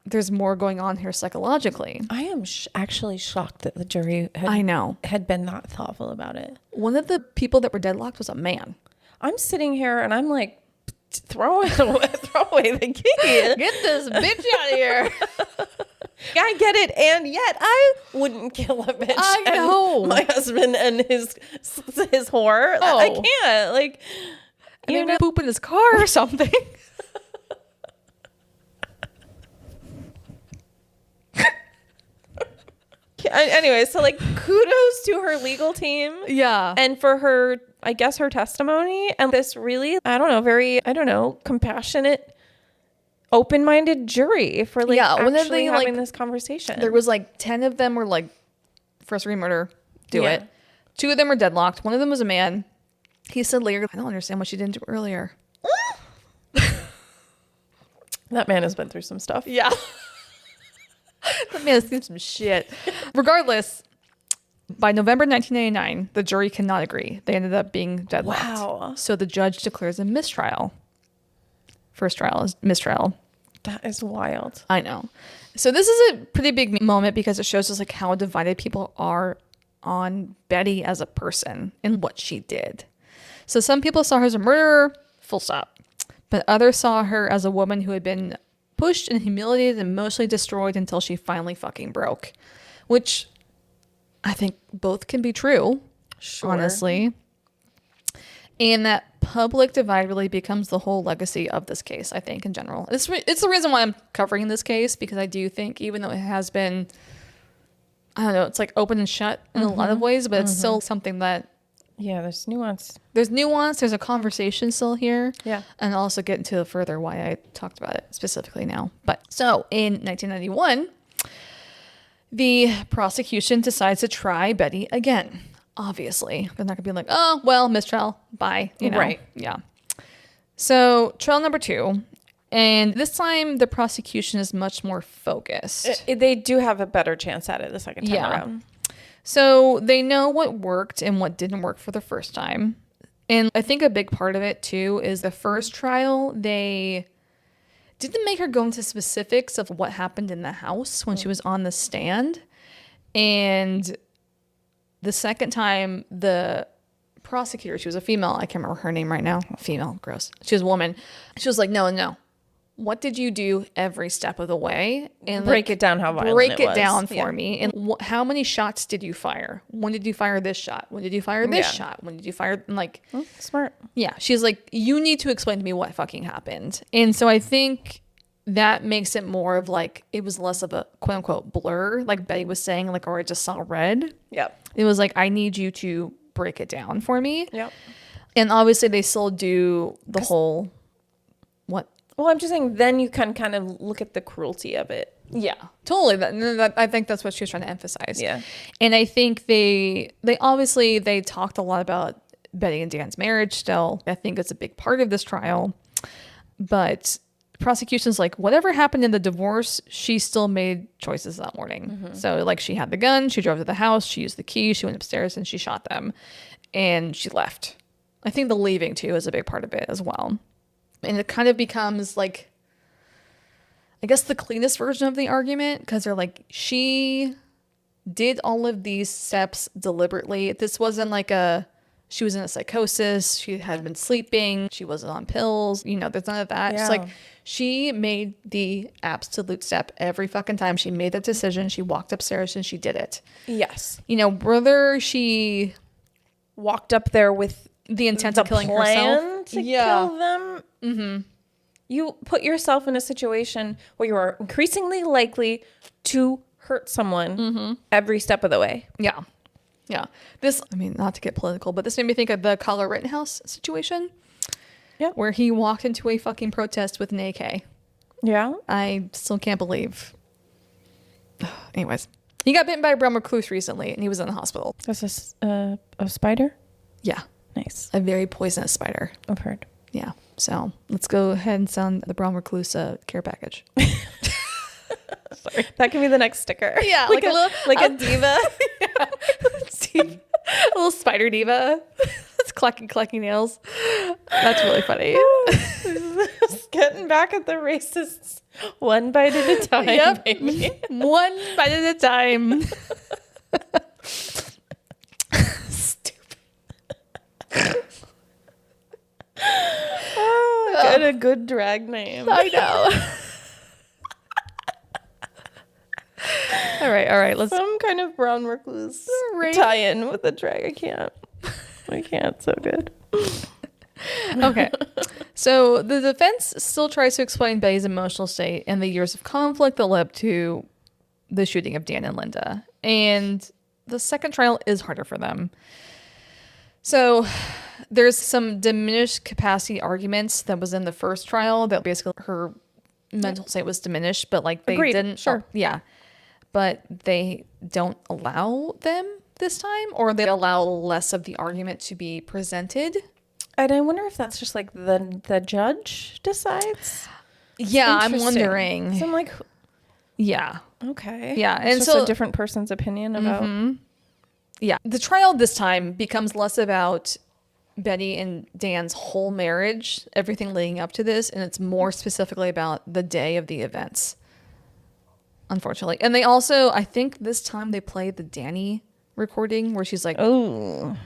there's more going on here psychologically. I am actually shocked that the jury had been that thoughtful about it. One of the people that were deadlocked was a man. I'm sitting here and I'm like, throw away the key. Get this bitch out of here. I get it, and yet I wouldn't kill a bitch. I know. My husband and his whore. Oh. I can't. Like, you know, poop in his car or something. Anyway, so like, kudos to her legal team. Yeah. And for her, I guess, her testimony and this really, very, compassionate, open-minded jury for like actually having this conversation. There was like 10 of them were like first-degree murder, it. 2 of them were deadlocked. One of them was a man. He said later, I don't understand what she didn't do earlier. That man has been through some stuff. Yeah. That man has seen some shit. Regardless, by November 1989, the jury cannot agree. They ended up being deadlocked. Wow. So the judge declares a mistrial. First trial is mistrial. That is wild. I know. So this is a pretty big moment because it shows us like how divided people are on Betty as a person and what she did. So some people saw her as a murderer, full stop. But others saw her as a woman who had been pushed and humiliated and emotionally destroyed until she finally fucking broke. Which I think both can be true, honestly. And that public divide really becomes the whole legacy of this case, I think, in general. It's the reason why I'm covering this case, because I do think, even though it has been, I don't know, it's like open and shut in a lot of ways, but it's still something that... Yeah, there's nuance. There's nuance. There's a conversation still here. Yeah. And I'll also get into further why I talked about it specifically now. But so in 1991, the prosecution decides to try Betty again. Obviously, they're not gonna be like, oh, well, mistrial, bye. You know? Right. Yeah. So trial number 2. And this time the prosecution is much more focused. They do have a better chance at it the second time around. So they know what worked and what didn't work for the first time. And I think a big part of it too is the first trial, they didn't make her go into specifics of what happened in the house when she was on the stand. And the second time, the prosecutor, she was a female, I can't remember her name right now. Female, gross. She was a woman. She was like, no. What did you do every step of the way? And break it down how violent break it it down was. for me. And how many shots did you fire? When did you fire this shot? When did you fire this shot? When did you fire? Like, smart. Yeah. She's like, you need to explain to me what fucking happened. And so I think that makes it more of like, it was less of a quote unquote blur. Like Betty was saying, like, or I just saw red. Yep. It was like, I need you to break it down for me. Yep. And obviously they still do the whole, what? Well, I'm just saying, then you can kind of look at the cruelty of it. Yeah, totally. I think that's what she was trying to emphasize. Yeah. And I think they obviously, they talked a lot about Betty and Dan's marriage still. I think it's a big part of this trial. But prosecution's like, whatever happened in the divorce, she still made choices that morning. So like, she had the gun, she drove to the house, she used the key, she went upstairs and she shot them. And she left. I think the leaving too is a big part of it as well. And it kind of becomes like, I guess, the cleanest version of the argument, because they're like, she did all of these steps deliberately. This wasn't like a she was in a psychosis. She had been sleeping. She wasn't on pills. You know, there's none of that. Yeah. It's like she made the absolute step every fucking time. She made that decision. She walked upstairs and she did it. Yes. You know, whether she walked up there with the intent of killing herself to kill them. Mm-hmm. You put yourself in a situation where you are increasingly likely to hurt someone every step of the way. Yeah. Yeah. This, I mean, not to get political, but this made me think of the Kyle Rittenhouse situation. Yeah. Where he walked into a fucking protest with an AK. Yeah. I still can't believe. Anyways. He got bitten by a brown recluse recently and he was in the hospital. Is this a spider? Yeah. Nice. A very poisonous spider. I've heard. Yeah. So let's go ahead and send the brown recluse care package. Sorry. That can be the next sticker. Yeah. like a diva. Yeah. A little spider diva. It's clucking nails. That's really funny. Just getting back at the racists one bite at a time. Yep. Baby. One bite at a time. Stupid. Get a good drag name. I know. All right. Let's Some kind of brown recluse Right. tie-in with a drag. I can't. So good. Okay. So the defense still tries to explain Betty's emotional state and the years of conflict that led up to the shooting of Dan and Linda. And the second trial is harder for them. So there's some diminished capacity arguments that was in the first trial that basically her mental state was diminished, but like they Agreed. didn't. Sure. Yeah. But they don't allow them this time, or they allow less of the argument to be presented. And I wonder if that's just like the judge decides. Yeah, I'm Interesting. wondering. So I'm like, Yeah. okay. Yeah, It's and just so a different person's opinion about. Yeah. The trial this time becomes less about Betty and Dan's whole marriage, everything leading up to this, and it's more specifically about the day of the events. Unfortunately. And they also, I think this time they played the Danny recording where she's like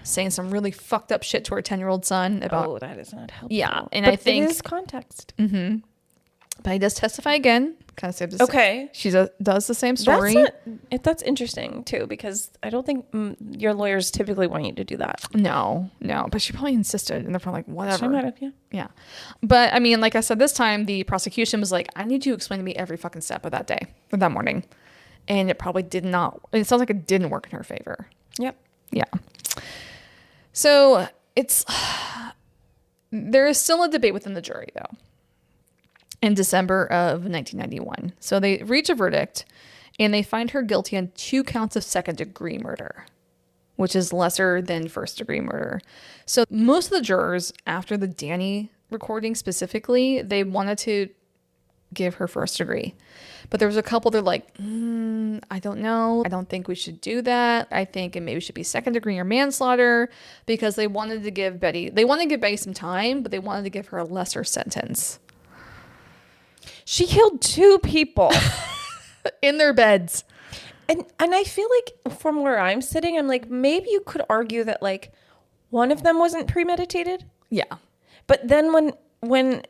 saying some really fucked up shit to her 10-year-old son about that is not helpful. Yeah, and but I think it is context. Betty does testify again. Kind of saves the Okay. She does the same story. That's interesting too, because I don't think your lawyers typically want you to do that. No, but she probably insisted, and they're probably like, whatever. She might have, Yeah. But I mean, like I said, this time the prosecution was like, I need you to explain to me every fucking step of that day or that morning. And it probably did not. It sounds like it didn't work in her favor. Yep. Yeah. So there is still a debate within the jury, though, in December of 1991. So they reach a verdict and they find her guilty on 2 counts of second-degree murder, which is lesser than first-degree murder. So most of the jurors, after the Danny recording specifically, they wanted to give her first degree. But there was a couple, they're like, I don't know. I don't think we should do that. I think it maybe should be second degree or manslaughter, because they wanted to give Betty some time, but they wanted to give her a lesser sentence. She killed 2 people In their beds. And I feel like from where I'm sitting, I'm like, maybe you could argue that like one of them wasn't premeditated. Yeah. But then when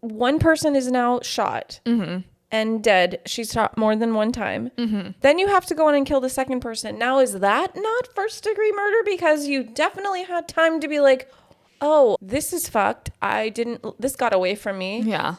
one person is now shot and dead, she's shot more than one time, then you have to go in and kill the second person. Now, is that not first degree murder? Because you definitely had time to be like, oh, this is fucked. This got away from me. Yeah.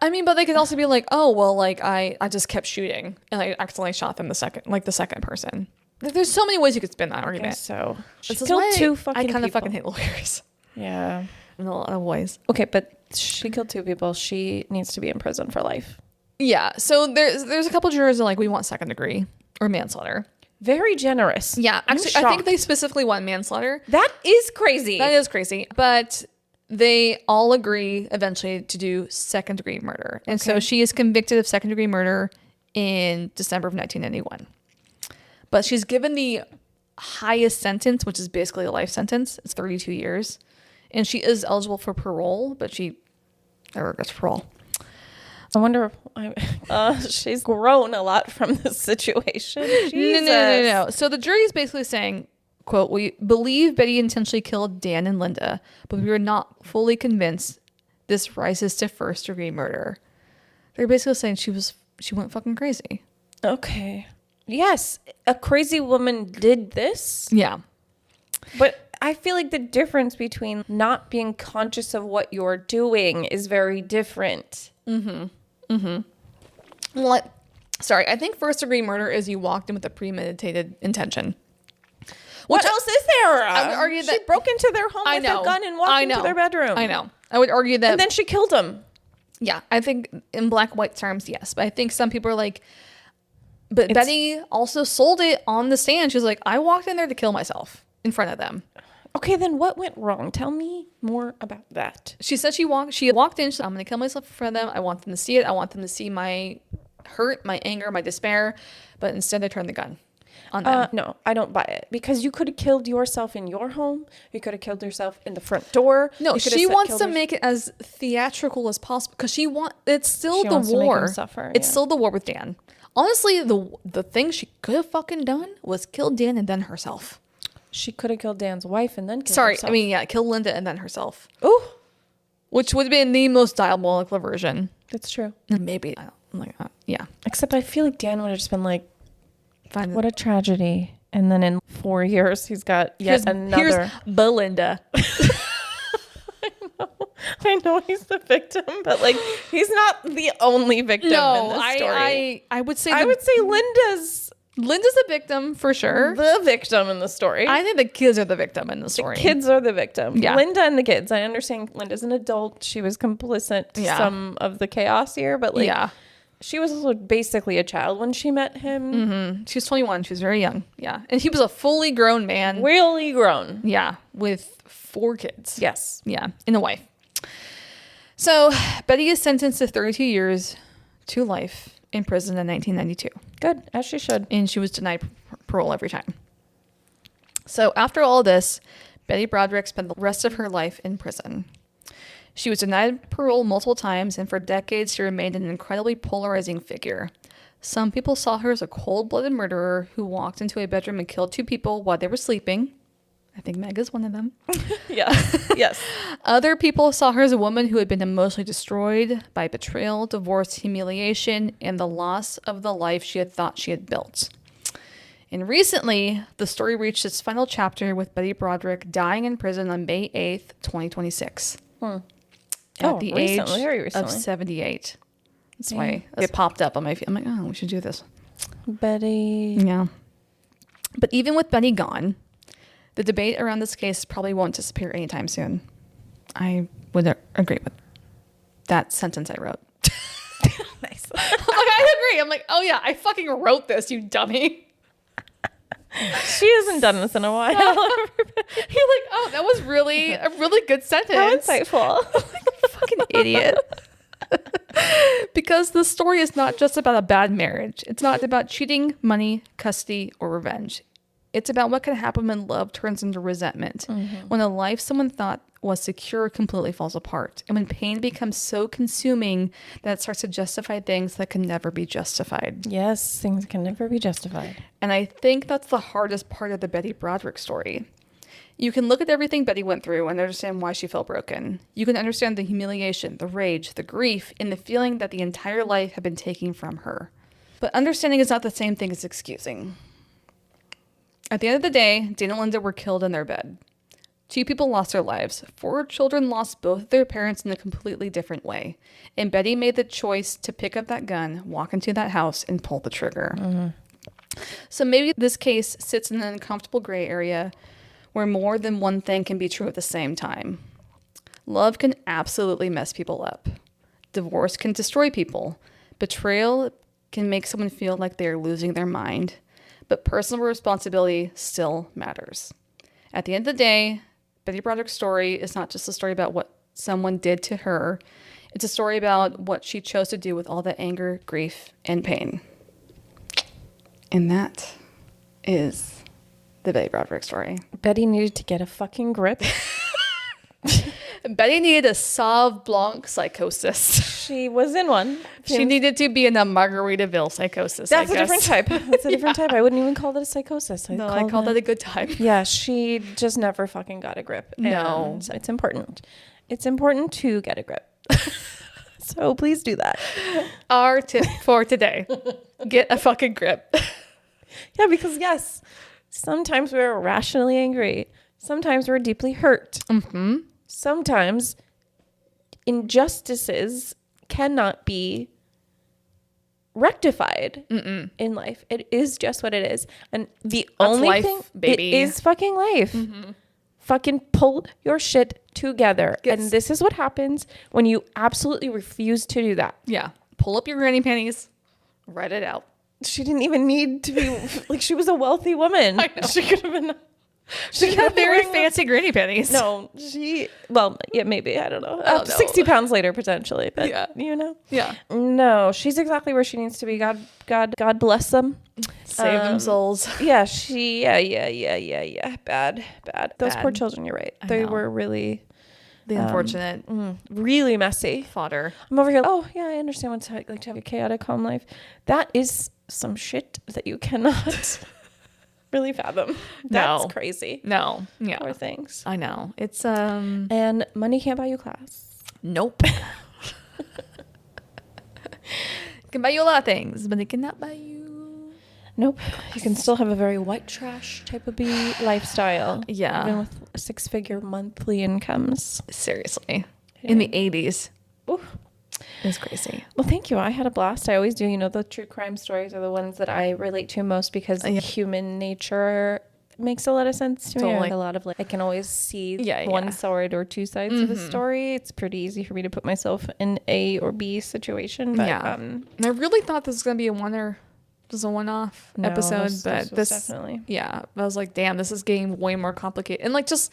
I mean, but they could also be like, oh, well, like I just kept shooting and I accidentally shot them the second person. There's so many ways you could spin that argument. So she This is killed why 2 fucking I kind of people. fucking hate lawyers Yeah. in a lot of ways. Okay, but she killed 2 people. She needs to be in prison for life. Yeah. So there's a couple jurors that are like, we want second degree or manslaughter. Very generous. Yeah. I'm Actually, I think shocked. they specifically want manslaughter. That is crazy. That is crazy. But they all agree eventually to do second degree murder. And so she is convicted of second degree murder in December of 1991. But she's given the highest sentence, which is basically a life sentence. It's 32 years. And she is eligible for parole, but she never gets parole. I wonder if she's grown a lot from this situation. No. So the jury is basically saying, quote, "We believe Betty intentionally killed Dan and Linda, but we are not fully convinced this rises to first-degree murder." They're basically saying she went fucking crazy. Okay. Yes, a crazy woman did this. Yeah. But I feel like the difference between not being conscious of what you're doing is very different. Well, I think first-degree murder is you walked in with a premeditated intention. What else is there? I would argue that she broke into their home with a gun and walked into their bedroom. I know. I would argue that. And then she killed him. Yeah, I think in black white terms, yes. But I think some people are like, but Betty also sold it on the stand. She was like, I walked in there to kill myself in front of them. Okay, then what went wrong? Tell me more about that. She said she walked in. She said, I'm going to kill myself in front of them. I want them to see it. I want them to see my hurt, my anger, my despair. But instead, they turned the gun on them. No, I don't buy it. Because you could have killed yourself in your home. You could have killed yourself in the front door. No, she wants to make it as theatrical as possible. Because it's still the war. It's still the war with Dan. Honestly, the thing she could have fucking done was kill Dan and then herself. She could have killed Dan's wife and then killed herself. Kill Linda and then herself. Ooh. Which would have been the most diabolical version. That's true. Maybe. Yeah. Except I feel like Dan would have just been like, what a tragedy. And then in 4 years, he's got another. Here's Belinda. I know he's the victim, but like he's not the only victim in this story. I would say Linda's the victim for sure. The victim in the story. I think the kids are the victim in the story. The kids are the victim. Yeah. Linda and the kids. I understand Linda's an adult. She was complicit to some of the chaos here, but she was also basically a child when she met him. Mm-hmm. She was 21. She was very young. Yeah. And he was a fully grown man. Really grown. Yeah. With 4 kids. Yes. Yeah. And a wife. So Betty is sentenced to 32 years to life in prison in 1992. Good, as she should. And she was denied parole every time. So after all this, Betty Broderick spent the rest of her life in prison. She was denied parole multiple times, and for decades she remained an incredibly polarizing figure. Some people saw her as a cold-blooded murderer who walked into a bedroom and killed 2 people while they were sleeping. I think Meg is one of them. Yes. Other people saw her as a woman who had been emotionally destroyed by betrayal, divorce, humiliation, and the loss of the life she had thought she had built. And recently, the story reached its final chapter with Betty Broderick dying in prison on May 8th, 2026. At the age of 78. That's why it popped up on my feed. I'm like, oh, we should do this. Betty. Yeah. But even with Betty gone, the debate around this case probably won't disappear anytime soon. I would agree with that sentence I wrote. Nice. I agree. I'm like, oh yeah, I fucking wrote this, you dummy. She hasn't done this in a while. You're like, oh, that was really a really good sentence. How insightful. Fucking idiot. Because the story is not just about a bad marriage. It's not about cheating, money, custody, or revenge. It's about what can happen when love turns into resentment, when a life someone thought was secure completely falls apart, and when pain becomes so consuming that it starts to justify things that can never be justified. Yes, things can never be justified. And I think that's the hardest part of the Betty Broderick story. You can look at everything Betty went through and understand why she felt broken. You can understand the humiliation, the rage, the grief, and the feeling that the entire life had been taken from her. But understanding is not the same thing as excusing. At the end of the day, Dan and Linda were killed in their bed. 2 people lost their lives. 4 children lost both of their parents in a completely different way. And Betty made the choice to pick up that gun, walk into that house, and pull the trigger. So maybe this case sits in an uncomfortable gray area where more than one thing can be true at the same time. Love can absolutely mess people up. Divorce can destroy people. Betrayal can make someone feel like they are losing their mind. But personal responsibility still matters. At the end of the day, Betty Broderick's story is not just a story about what someone did to her. It's a story about what she chose to do with all the anger, grief, and pain. And that is the Betty Broderick story. Betty needed to get a fucking grip. Betty needed a Sauv Blanc psychosis. She was in one. She needed to be in a Margaritaville psychosis. That's a different type. That's a different type. I wouldn't even call that a psychosis. I called that a good time. Yeah, she just never fucking got a grip. No. And it's important. It's important to get a grip. So please do that. Our tip for today: get a fucking grip. Yeah, because yes, sometimes we're irrationally angry. Sometimes we're deeply hurt. Mm-hmm. Sometimes injustices cannot be rectified in life. It is just what it is. And the only life, thing, baby. it is fucking life. Mm-hmm. Fucking pull your shit together. Yes. And this is what happens when you absolutely refuse to do that. Yeah. Pull up your granny panties, write it out. She didn't even need to be like, she was a wealthy woman. I know. She could have been. She had very fancy granny panties. No, yeah, maybe. I don't know. I don't know. 60 pounds later, potentially. But, Yeah. you know? Yeah. No, she's exactly where she needs to be. God bless them. Save them souls. Yeah, yeah. Bad. Those poor children, you're right. They know. were really, The unfortunate really messy. fodder. I'm over here. Oh, yeah, I understand what's like to have a chaotic home life. That is some shit that you cannot really fathom. That's crazy. No. Yeah. Poor things. I know. It's And money can't buy you class. nope. It can buy you a lot of things, but it cannot buy you. Nope. You can still have a very white trash type of lifestyle. Yeah. Even with 6-figure monthly incomes. Seriously. In the 80s. Ooh. It's crazy. Well, thank you. I had a blast. I always do. You know, the true crime stories are the ones that I relate to most because human nature makes a lot of sense to me. Totally. A lot of I can always see Yeah. one side or two sides of the story. It's pretty easy for me to put myself in A or B situation. But, And I really thought this was going to be a one-off episode, but this definitely. Yeah. I was like, damn, this is getting way more complicated and like just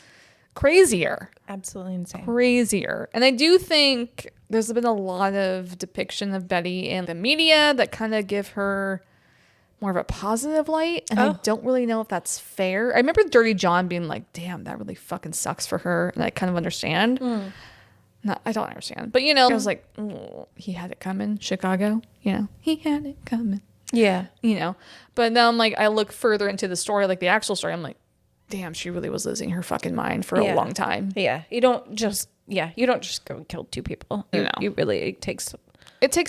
crazier. Absolutely insane. Crazier. And I do think there's been a lot of depiction of Betty in the media that kind of give her more of a positive light. And I don't really know if that's fair. I remember Dirty John being like, damn, that really fucking sucks for her. And I kind of understand. No, I don't understand. But, you know, I was like, he had it coming. Chicago, you know, he had it coming. Yeah. You know, but now I'm like, I look further into the story, like the actual story. I'm like, damn, she really was losing her fucking mind for a long time. Yeah. You don't just go and kill 2 people. You really, it takes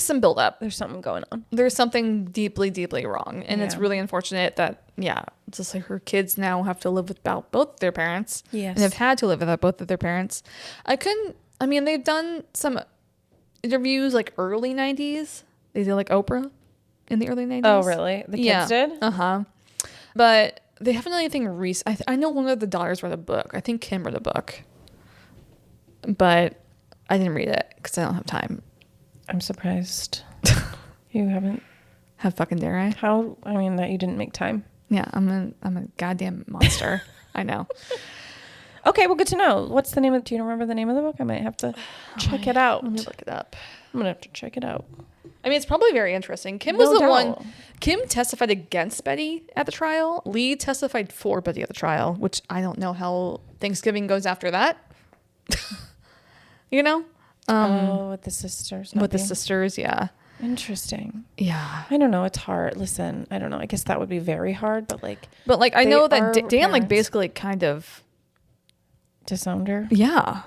some build up. There's something going on. There's something deeply, deeply wrong. And it's really unfortunate that, it's just like her kids now have to live without both their parents. Yes. And have had to live without both of their parents. They've done some interviews like early 90s. They did like Oprah in the early 90s. Oh, really? The kids did? Uh-huh. But they haven't done anything recent. I know one of the daughters wrote a book. I think Kim wrote a book. But I didn't read it because I don't have time. I'm surprised. You haven't. How fucking dare I? That you didn't make time. Yeah, I'm a goddamn monster. I know. Okay, well, good to know. Do you remember the name of the book? I might have to check it out. Let me look it up. I'm gonna have to check it out. It's probably very interesting. Kim was the one. Kim testified against Betty at the trial. Lee testified for Betty at the trial, which I don't know how Thanksgiving goes after that. You know? With the sisters. With the sisters, yeah. Interesting. Yeah. I don't know. It's hard. Listen, I don't know. I guess that would be very hard, but I know that Dan parents. basically kind of disowned her. Yeah.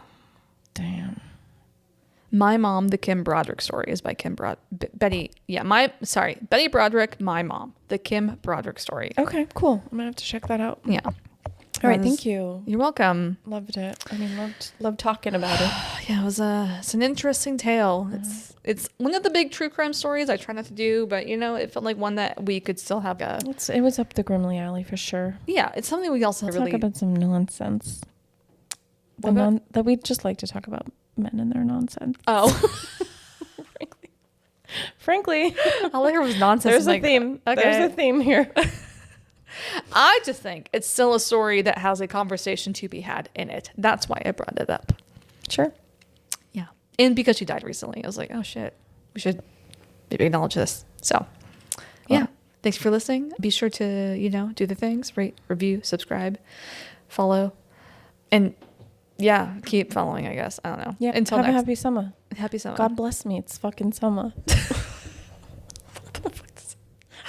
Damn. My Mom, the Kim Broderick story is by Betty. Yeah, Betty Broderick, My Mom, the Kim Broderick story. Okay, cool. I'm gonna have to check that out. Yeah. All right, thank you. You're welcome. Loved it. Loved talking about it. Yeah, it's an interesting tale. It's one of the big true crime stories I try not to do, but it felt like one that we could still have It was up the Grimley alley for sure. Yeah, it's something we also talk about some nonsense. That we just like to talk about men and their nonsense. Oh. Frankly. All I heard was nonsense. There's a theme. Okay. There's a theme here. I just think it's still a story that has a conversation to be had in it. That's why I brought it up. Sure. Yeah. And because she died recently, I was like, oh shit, we should maybe acknowledge this. So, yeah. Thanks for listening. Be sure to, do the things, rate, review, subscribe, follow. And yeah, keep following, I guess. I don't know. Yeah. Until have next. a happy summer. Happy summer. God bless me. It's fucking summer.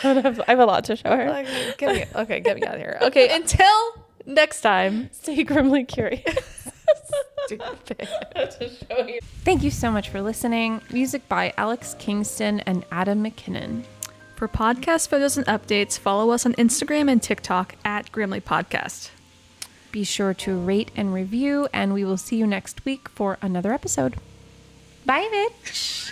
I have a lot to show her. Okay, get me out of here. Okay, until next time. Stay grimly curious. Stupid. Thank you so much for listening. Music by Alex Kingston and Adam McKinnon. For podcast photos and updates, follow us on Instagram and TikTok at Grimly Podcast. Be sure to rate and review, and we will see you next week for another episode. Bye, bitch.